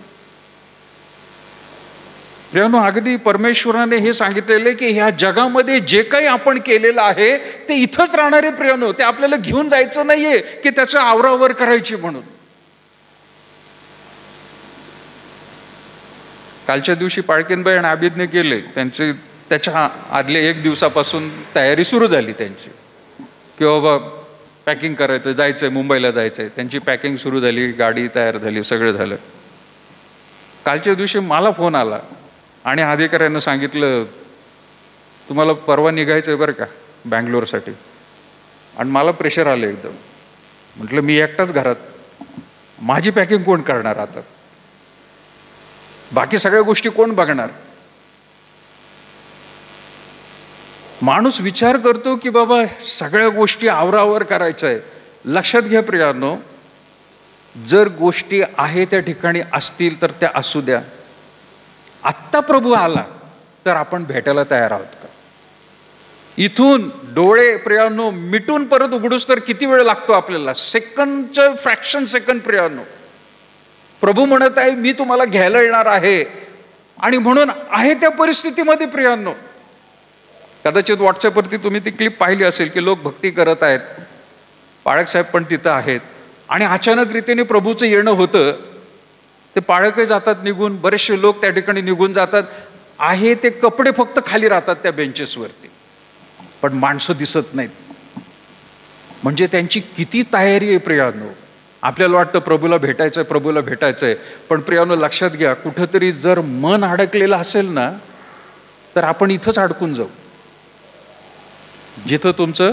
प्रियानो, अगदी परमेश्वराने हे सांगितलेले की ह्या जगामध्ये जे काही आपण केलेलं आहे ते इथंच राहणारे. प्रियानो, ते आपल्याला घेऊन जायचं नाहीये की त्याचं आवरावर करायची म्हणून. कालच्या दिवशी पाळकेनबाई आणि आबिदने केले त्यांचे, त्याच्या आदल्या 1 दिवसापासून तयारी सुरू झाली त्यांची की बाबा पॅकिंग करायचं, जायचंय, मुंबईला जायचंय. त्यांची पॅकिंग सुरू झाली, गाडी तयार झाली, सगळं झालं. कालच्या दिवशी मला फोन आला आणि अधिकाऱ्यानं सांगितलं तुम्हाला परवा निघायचंय बरं का बँगलोरसाठी. आणि मला प्रेशर आलं एकदम. म्हटलं मी एकटाच घरात, माझी पॅकिंग कोण करणार आता, बाकी सगळ्या गोष्टी कोण बघणार. माणूस विचार करतो की बाबा सगळ्या गोष्टी आवरावर करायच्या आहे. लक्षात घ्या प्रियानो, जर गोष्टी आहे त्या ठिकाणी असतील तर त्या असू द्या. आत्ता प्रभू आला तर आपण भेटायला तयार आहोत का? इथून डोळे प्रियानो मिटून परत उघडूस तर किती वेळ लागतो आपल्याला? सेकंडचं फ्रॅक्शन सेकंड. प्रियानो, प्रभू म्हणत आहे मी तुम्हाला घ्यायला येणार आहे. आणि म्हणून आहे त्या परिस्थितीमध्ये प्रियानो, कदाचित व्हॉट्सअपवरती तुम्ही ती क्लिप पाहिली असेल की लोक भक्ती करत आहेत, पाळक साहेब पण तिथं आहेत, आणि अचानक रीतीने प्रभूचं येणं होतं. ते पाळकही जातात निघून, बरेचसे लोक त्या ठिकाणी निघून जातात. आहे ते कपडे फक्त खाली राहतात त्या बेंचेसवरती, पण माणसं दिसत नाहीत. म्हणजे त्यांची किती तयारी आहे प्रियानो. आपल्याला वाटतं प्रभूला भेटायचंय, प्रभूला भेटायचंय, पण प्रियानो लक्षात घ्या, कुठंतरी जर मन अडकलेलं असेल ना तर आपण इथंच अडकून जाऊ जिथं तुमचं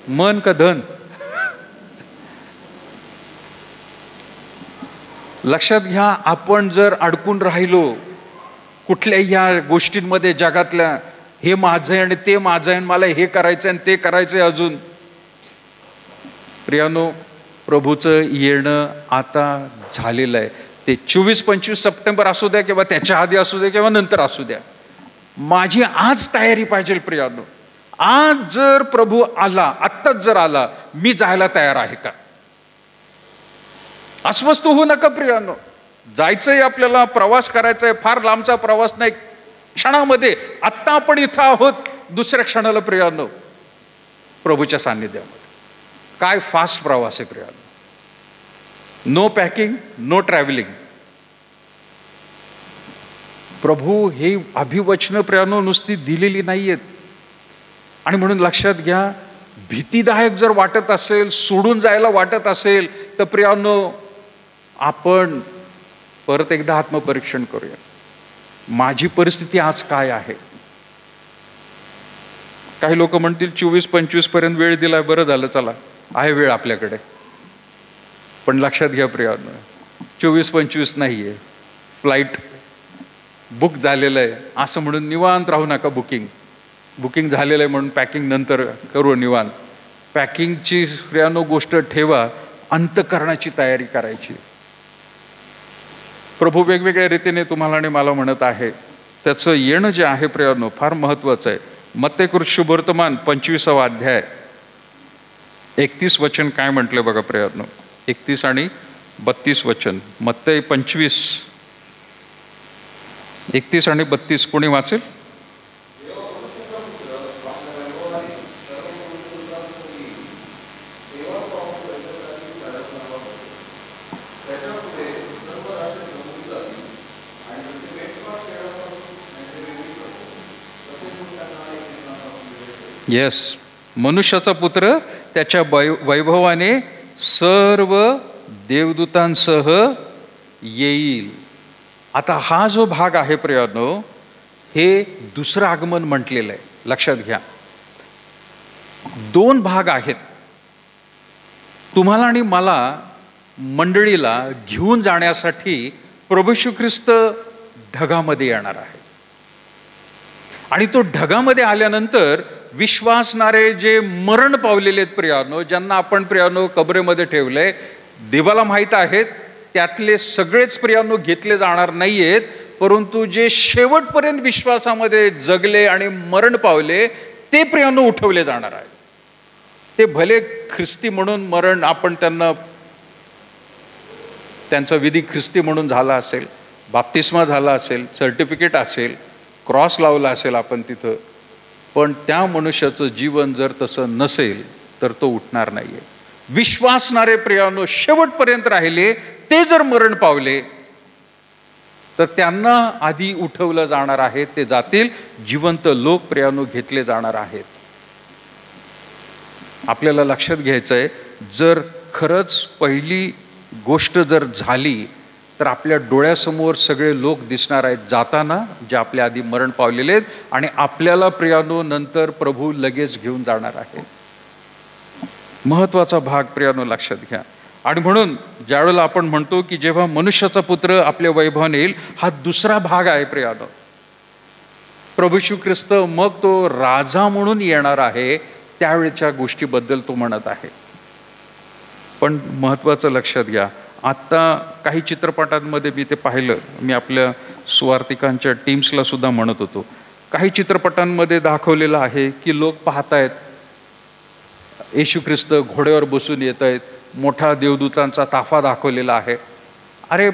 मन का धन. लक्षात घ्या, आपण जर अडकून राहिलो कुठल्याही ह्या गोष्टींमध्ये जगातल्या, हे माझं आहे आणि ते माझं आहे, मला हे करायचं आणि ते करायचंय अजून. प्रियानो, प्रभूचं येणं आता झालेलं आहे. ते 24-25 सप्टेंबर असू द्या किंवा त्याच्या आधी असू द्या किंवा नंतर असू द्या, माझी आज तयारी पाहिजे प्रियानो. आज जर प्रभू आला, आत्ताच जर आला, मी जायला तयार आहे का? अस्वस्थ होऊ नका प्रियानो. जायचंय आपल्याला, प्रवास करायचाय, फार लांबचा प्रवास नाही, क्षणामध्ये आत्ता आपण इथं आहोत, दुसऱ्या क्षणाला प्रियानो प्रभूच्या सान्निध्यामध्ये. काय फास्ट प्रवास आहे प्रियानो. No packing, no travelling. प्रभू हे अभिवचनं प्रियानो नुसती दिलेली नाहीयेत. आणि म्हणून लक्षात घ्या, भीतीदायक जर वाटत असेल, सोडून जायला वाटत असेल तर प्रियानो आपण परत एकदा आत्मपरीक्षण करूया. माझी परिस्थिती आज काय आहे? काही लोक म्हणतील 24-25 पर्यंत वेळ दिलाय, बरं झालं, चला आहे वेळ आपल्याकडे. पण लक्षात घ्या प्रियानो, 24-25 नाहीये, फ्लाईट बुक झालेलं आहे असं म्हणून निवांत राहू नका. बुकिंग झालेलं आहे म्हणून पॅकिंग नंतर करू निवांत. पॅकिंगची प्रियानो गोष्ट ठेवा, अंतःकरणाची तयारी करायची. प्रभू वेगवेगळ्या रीतीने तुम्हाला आणि मला म्हणत आहे. त्याचं येणं जे आहे प्रियानो फार महत्वाचं आहे. मत्तेकृत शुभवर्तमान 25वा अध्याय 31 वचन काय म्हटलं बघा प्रियानो. 31 आणि 32 वचन. मत्ते 25 31 आणि 32 कोणी वाचेल? येस, मनुष्याचा पुत्र त्याच्या वैभवाने सर्व देवदूतांसह येईल. आता हा जो भाग आहे प्रियानो, हे दुसरं आगमन म्हटलेलं आहे. लक्षात घ्या, 2 भाग आहेत. तुम्हाला आणि मला मंडळीला घेऊन जाण्यासाठी प्रभू येशू ख्रिस्त ढगामध्ये येणार आहे. आणि तो ढगामध्ये आल्यानंतर विश्वासणारे जे मरण पावलेले आहेत प्रियानो, ज्यांना आपण प्रियानो कबरेमध्ये ठेवलंय, देवाला माहीत आहेत त्यातले सगळेच प्रियानो घेतले जाणार नाहीयेत, परंतु जे शेवटपर्यंत विश्वासामध्ये जगले आणि मरण पावले ते प्रियानो उठवले जाणार आहे. ते भले ख्रिस्ती म्हणून मरण आपण त्यांचा विधी ख्रिस्ती म्हणून झाला असेल, बाप्तिस्मा झाला असेल, सर्टिफिकेट असेल, क्रॉस लावला असेल आपण तिथं, पण त्या मनुष्याचं जीवन जर तसं नसेल तर तो उठणार नाहीये. विश्वासणारे प्रियानो शेवटपर्यंत राहिले, ते जर मरण पावले तर त्यांना आधी उठवलं जाणार आहे. ते जातील, जिवंत लोक प्रियानो घेतले जाणार आहेत. आपल्याला लक्षात घ्यायचंय, जर खरंच पहिली गोष्ट जर झाली तर आपल्या डोळ्यासमोर सगळे लोक दिसणार आहेत जाताना, जे आपल्या आधी मरण पावलेले आहेत, आणि आपल्याला प्रियानो नंतर प्रभू लगेच घेऊन जाणार आहे. महत्वाचा भाग प्रियानो लक्षात घ्या. आणि म्हणून ज्यावेळेला आपण म्हणतो की जेव्हा मनुष्याचा पुत्र आपल्या वैभवाने येईल, हा दुसरा भाग आहे प्रियानो. प्रभू येशू ख्रिस्त मग तो राजा म्हणून येणार आहे, त्यावेळेच्या गोष्टीबद्दल तो म्हणत आहे. पण महत्वाचं लक्षात घ्या, आता काही चित्रपटांमध्ये मी ते पाहिलं, मी आपल्या सुवार्तिकांच्या टीम्सला सुद्धा म्हणत होतो, काही चित्रपटांमध्ये दाखवलेलं आहे की लोक पाहतायत येशू ख्रिस्त घोड्यावर बसून येत आहेत, मोठा देवदूतांचा ताफा दाखवलेला आहे. अरे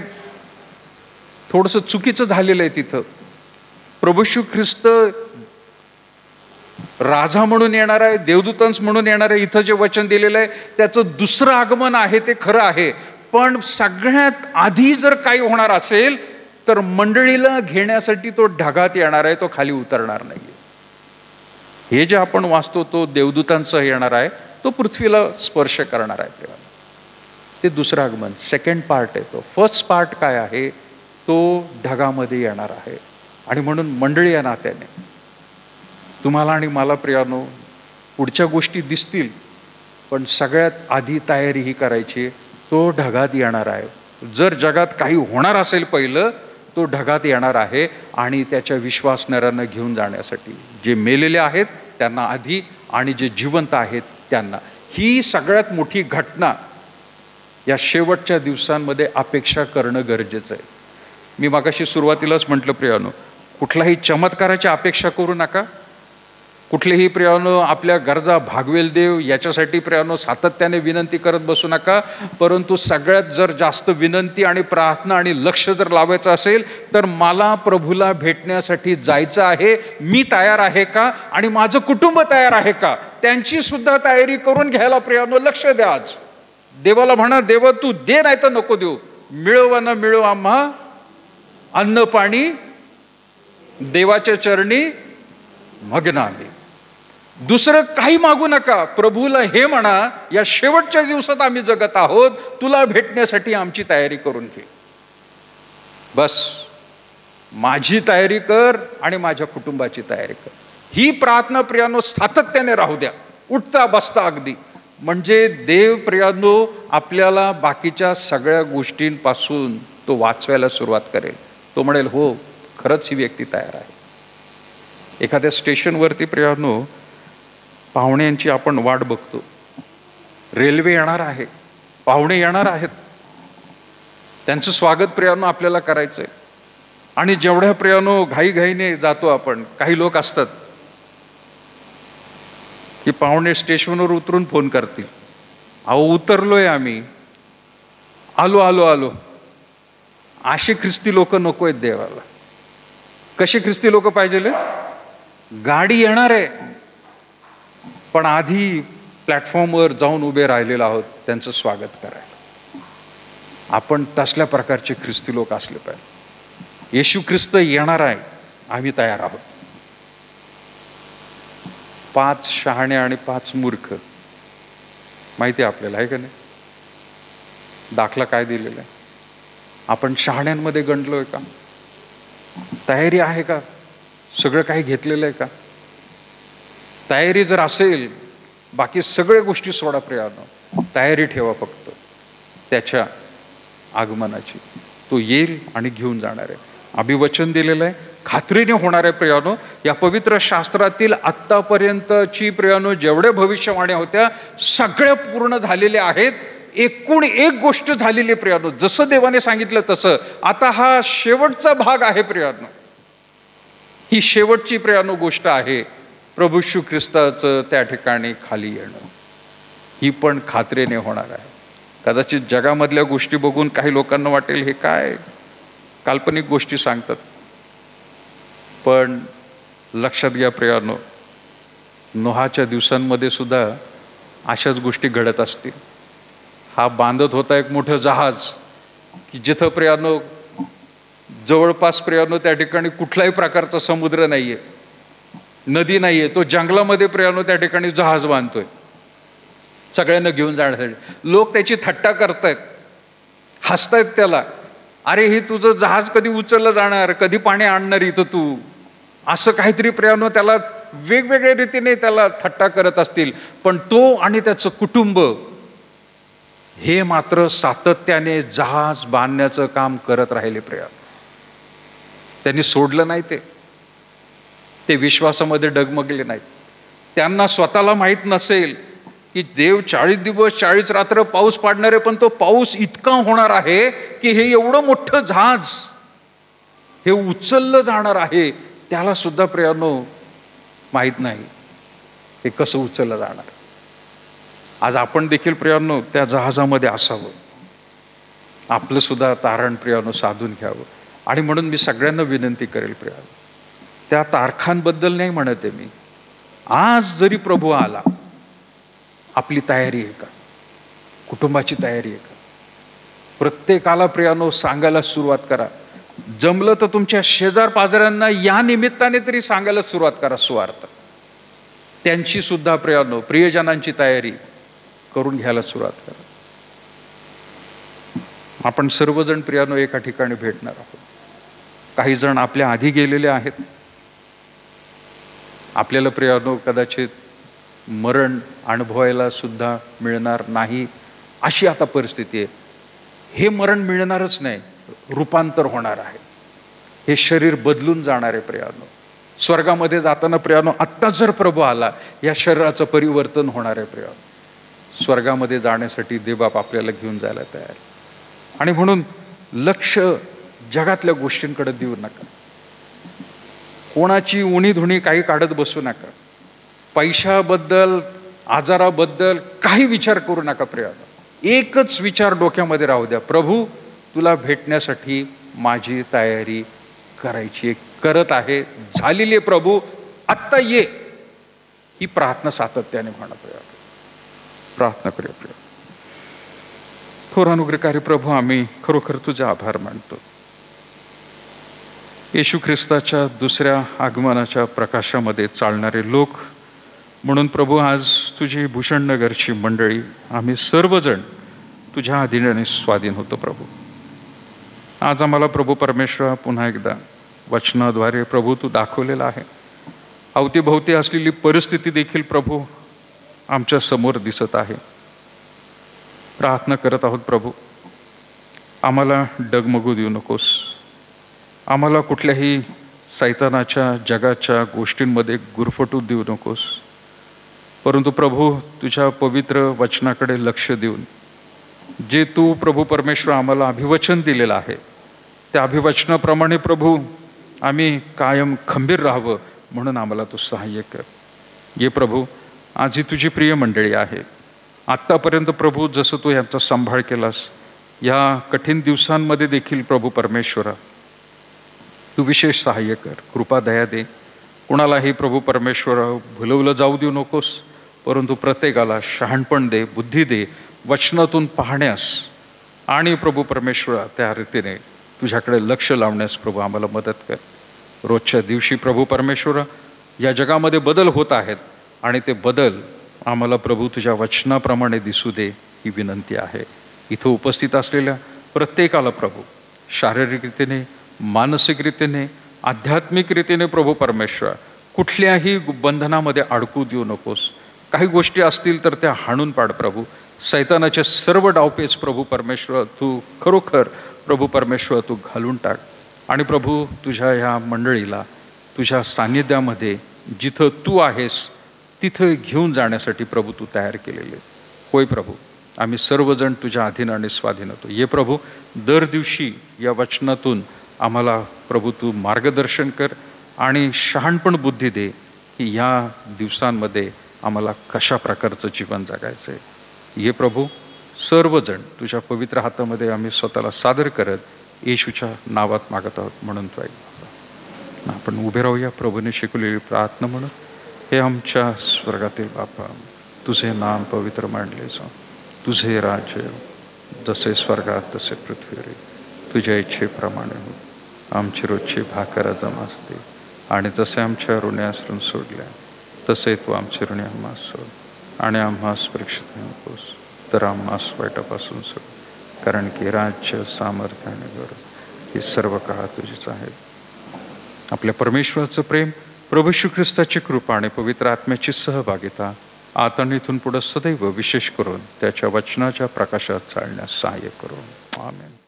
थोडंसं चुकीचं झालेलं आहे तिथं. प्रभू येशू ख्रिस्त राजा म्हणून येणार आहे, देवदूतांस म्हणून येणार आहे. इथं जे वचन दिलेलं आहे त्याचं दुसरं आगमन आहे, ते खरं आहे. पण सगळ्यात आधी जर काही होणार असेल तर मंडळीला घेण्यासाठी तो ढगात येणार आहे, तो खाली उतरणार नाही. हे जे आपण वाचतो तो देवदूतांसह येणार आहे, तो पृथ्वीला स्पर्श करणार आहे. ते दुसरं आगमन, सेकंड पार्ट आहे तो. फर्स्ट पार्ट काय आहे, तो ढगामध्ये येणार आहे. आणि म्हणून मंडळी या नात्याने तुम्हाला आणि मला प्रियानो पुढच्या गोष्टी दिसतील, पण सगळ्यात आधी तयारी ही करायची, तो ढगात येणार आहे. जर जगात काही होणार असेल पहिलं, तो ढगात येणार आहे आणि त्याच्या विश्वासणाऱ्यांना घेऊन जाण्यासाठी. जे मेलेले आहेत त्यांना आधी, आणि जे जिवंत आहेत त्यांना. ही सगळ्यात मोठी घटना या शेवटच्या दिवसांमध्ये अपेक्षा करणं गरजेचं आहे. मी मागाशी सुरुवातीलाच म्हटलं प्रियानो, कुठलाही चमत्काराची अपेक्षा करू नका. कुठलेही प्रियानो आपल्या गरजा भागवेल देव याच्यासाठी प्रियानो सातत्याने विनंती करत बसू नका. परंतु सगळ्यात जर जास्त विनंती आणि प्रार्थना आणि लक्ष जर लावायचं असेल तर मला प्रभूला भेटण्यासाठी जायचं आहे. मी तयार आहे का, आणि माझं कुटुंब तयार आहे का, त्यांची सुद्धा तयारी करून घ्यायला प्रियानो लक्ष द्या. आज देवाला म्हणा, देवा तू दे नाही तर नको देऊ, मिळवा न मिळव आम्हा अन्न पाणी, देवाच्या चरणी मग्न आम्ही. दुसरं काही मागू नका. प्रभूला हे म्हणा, या शेवटच्या दिवसात आम्ही जगत आहोत, तुला भेटण्यासाठी आमची तयारी करून घे. बस माझी तयारी कर आणि माझ्या कुटुंबाची तयारी कर. ही प्रार्थना प्रियानो सातत्याने राहू द्या, उठता बसता अगदी. म्हणजे देव प्रियानो आपल्याला बाकीच्या सगळ्या गोष्टींपासून तो वाचवायला सुरुवात करेल. तो म्हणेल, हो खरंच ही व्यक्ती तयार आहे. एखाद्या स्टेशनवरती प्रियानो पाहुण्यांची आपण वाट बघतो. रेल्वे येणार आहे, पाहुणे येणार आहेत, त्यांचं स्वागत प्रियानो आपल्याला करायचंय. आणि जेवढ्या प्रियानो घाईघाईने जातो आपण, काही लोक असतात की पाहुणे स्टेशनवर उतरून फोन करतील, अहो उतरलोय आम्ही, आलो आलो आलो. असे ख्रिस्ती लोक नको आहेत देवाला. कसे ख्रिस्ती लोक पाहिजे? गाडी येणार आहे पण आधी प्लॅटफॉर्मवर जाऊन उभे राहिलेलो आहोत त्यांचं स्वागत करायला. आपण तसल्या प्रकारचे ख्रिस्ती लोक असले पाहिजे. येशू ख्रिस्त येणार आहे, आम्ही तयार आहोत. 5 शहाणे आणि 5 मूर्ख माहिती आहे आपल्याला, आहे का नाही? दाखला काय दिलेला आहे? आपण शहाण्यांमध्ये गणलोय का? तयारी आहे का? सगळं काही घेतलेलं आहे का? तयारी जर असेल, बाकी सगळ्या गोष्टी सोडा प्रियानो. तयारी ठेवा फक्त त्याच्या आगमनाची. तो येईल आणि घेऊन जाणार आहे. अभिवचन दिलेलं आहे, खात्रीने होणार आहे प्रियानो. या पवित्र शास्त्रातील आत्तापर्यंतची प्रियानो जेवढ्या भविष्यवाण्या होत्या सगळ्या पूर्ण झालेल्या आहेत. एकूण एक गोष्ट झालेली प्रियानो, जसं देवाने सांगितलं तसं. आता हा शेवटचा भाग आहे प्रियानो. ही शेवटची प्रियानो गोष्ट आहे प्रभू येशू ख्रिस्ताचं त्या ठिकाणी खाली येणं ही पण खात्रीने होणार आहे. कदाचित जगामधल्या गोष्टी बघून काही लोकांना वाटेल हे काय काल्पनिक गोष्टी सांगतात, पण लक्षात घ्या प्रियानो, नोहाच्या दिवसांमध्ये सुद्धा अशाच गोष्टी घडत असतील. हा बांधत होता एक मोठं जहाज की जिथं प्रियानो जवळपास प्रियानो त्या ठिकाणी कुठल्याही प्रकारचा समुद्र नाहीये, नदी नाहीये. तो जंगलामध्ये प्रियानो त्या ठिकाणी जहाज बांधतोय सगळ्यांना घेऊन जाण्यासाठी. लोक त्याची थट्टा करतायत, हसतायत त्याला. अरे हे तुझं जहाज कधी उचललं जाणार, कधी पाणी आणणार इथं तू, असं काहीतरी प्रियानो त्याला वेगवेगळ्या रीतीने त्याला थट्टा करत असतील. पण तो आणि त्याचं कुटुंब हे मात्र सातत्याने जहाज बांधण्याचं काम करत राहिले प्रियानो. त्यांनी सोडलं नाही. ते विश्वासामध्ये डगमगले नाहीत. त्यांना स्वतःला माहीत नसेल की देव 40 दिवस 40 रात्र पाऊस पाडणार आहे, पण तो पाऊस इतका होणार आहे की हे एवढं मोठं जहाज हे उचललं जाणार आहे, त्याला सुद्धा प्रियानो माहीत नाही हे कसं उचललं जाणार. आज आपण देखील प्रियानो त्या जहाजामध्ये असावं, आपलं सुद्धा तारण प्रियानो साधून घ्यावं. आणि म्हणून मी सगळ्यांना विनंती करेल प्रियानो, त्या तारखांबद्दल नाही म्हणत आहे मी, आज जरी प्रभू आला, आपली तयारी आहे का, कुटुंबाची तयारी आहे का? प्रत्येकाला प्रियानो सांगायला सुरुवात करा. जमलं तर तुमच्या शेजार पाजाऱ्यांना या निमित्ताने तरी सांगायला सुरुवात करा सुवार्थ. त्यांची सुद्धा प्रियानो प्रियजनांची तयारी करून घ्यायला सुरुवात करा. आपण सर्वजण प्रियानो एका ठिकाणी भेटणार आहोत. काही जण आपल्या आधी गेलेले आहेत. आपल्याला प्रियानो कदाचित मरण अनुभवायला सुद्धा मिळणार नाही अशी आता परिस्थिती आहे. हे मरण मिळणारच नाही, रूपांतर होणार आहे. हे शरीर बदलून जाणार आहे प्रियानो. स्वर्गामध्ये जाताना प्रियानो आत्ता जर प्रभू आला, या शरीराचं परिवर्तन होणार आहे प्रियानो. स्वर्गामध्ये जाण्यासाठी देवबाप आपल्याला घेऊन जायला तयार. आणि म्हणून लक्ष जगातल्या गोष्टींकडे देऊ नका. कोणाची उणीधुणी काही काढत बसू नका. पैशाबद्दल आजाराबद्दल काही विचार करू नका प्रियानो. एकच विचार डोक्यामध्ये राहू द्या, प्रभू तुला भेटण्यासाठी माझी तयारी करायची करत आहे, झालेली आहे प्रभू, आत्ता ये. ही प्रार्थना सातत्याने म्हणा प्रिया, प्रार्थना करूया प्रिया. थोर अनुग्रहकारी प्रभू, आम्ही खरोखर तुझे आभार मानतो. येशू ख्रिस्ताच्या दुसऱ्या आगमनाच्या प्रकाशामध्ये चालणारे लोक म्हणून प्रभू, आज तुझी भूषणनगरची मंडळी आम्ही सर्वजण तुझ्या अधीनाने स्वाधीन होतो प्रभू. आज आम्हाला प्रभू परमेश्वर पुन्हा एकदा वचनाद्वारे प्रभू तू दाखवलेला आहे. अवतीभोवती असलेली परिस्थिती देखील प्रभू आमच्या समोर दिसत आहे. प्रार्थना करत आहोत प्रभू, आम्हाला डगमगू देऊ नकोस. आम्हाला कुठल्याही सैतानाच्या जगाच्या गोष्टींमध्ये गुरफटू देऊ नकोस. परंतु प्रभू, तुझ्या पवित्र वचनाकडे लक्ष देऊन जे तू प्रभू परमेश्वर आम्हाला अभिवचन दिलेलं आहे, त्या अभिवचनाप्रमाणे प्रभू आम्ही कायम खंबीर राहावं म्हणून आम्हाला तू सहाय्य कर. ये प्रभू, आज ही तुझी प्रिय मंडळी आहे. आत्तापर्यंत प्रभू जसं तू यांचा सांभाळ केलास, या कठीण दिवसांमध्ये देखील प्रभू परमेश्वरा तू विशेष सहाय्य कर, कृपा दया दे. कुणालाही प्रभू परमेश्वर भुलवलं जाऊ देऊ नकोस, परंतु प्रत्येकाला शहाणपण दे, बुद्धी दे, वचनातून पाहण्यास आणि प्रभू परमेश्वरा त्या रीतीने तुझ्याकडे लक्ष लावण्यास प्रभू आम्हाला मदत कर. रोजच्या दिवशी प्रभू परमेश्वरा या जगामध्ये बदल होत आहेत आणि ते बदल आम्हाला प्रभू तुझ्या वचनाप्रमाणे दिसू दे ही विनंती आहे. इथं उपस्थित असलेल्या प्रत्येकाला प्रभू शारीरिक रीतीने, मानसिक रीतीने, आध्यात्मिक रीतीने प्रभू परमेश्वर कुठल्याही बंधनामध्ये अडकू देऊ नकोस. काही गोष्टी असतील तर त्या हाणून पाड प्रभू. सैतानाचे सर्व डावपेच प्रभू परमेश्वर तू खरोखर प्रभू परमेश्वर तू घालून टाक. आणि प्रभू तुझ्या ह्या मंडळीला तुझ्या सान्निध्यामध्ये जिथं तू आहेस तिथं घेऊन जाण्यासाठी प्रभू तू तयार केलेले. होय प्रभू, आम्ही सर्वजण तुझ्या अधीन आणि स्वाधीन होतो. ये प्रभू, दर दिवशी या वचनातून आम्हाला प्रभू तू मार्गदर्शन कर आणि शहाणपण बुद्धी दे की या दिवसांमध्ये आम्हाला कशा प्रकारचं जीवन जगायचं आहे. ये प्रभू, सर्वजण तुझ्या पवित्र हातामध्ये आम्ही स्वतःला सादर करत येशूच्या नावात मागत आहोत म्हणून तो ऐक. आपण उभे राहूया प्रभूने शिकवलेली प्रार्थना म्हणून. हे आमच्या स्वर्गातील बापा, तुझे नाम पवित्र मानले जाओ. तुझे राज्य जसे स्वर्गात तसे पृथ्वीवर. तुझ्या इच्छेप्रमाणे हो. आमची रोजची भाकर जमास दे, आणि जसे आमच्या ऋणी ऋण सोडल्या तसे तू आमचे ऋणी आम्हास सोड, आणि आम्हास परीक्षेत नकोस तर आम्हास वाईटापासून सोड, कारण की राज्य, सामर्थ्य आणि गौरव ही सर्व काळ तुझीच आहे. आपल्या परमेश्वराचं प्रेम, प्रभू श्री ख्रिस्ताची कृपा आणि पवित्र आत्म्याची सहभागिता आता आणि इथून पुढे सदैव विशेष करून त्याच्या वचनाच्या प्रकाशात चालण्यास सहाय्य करू. आमेन.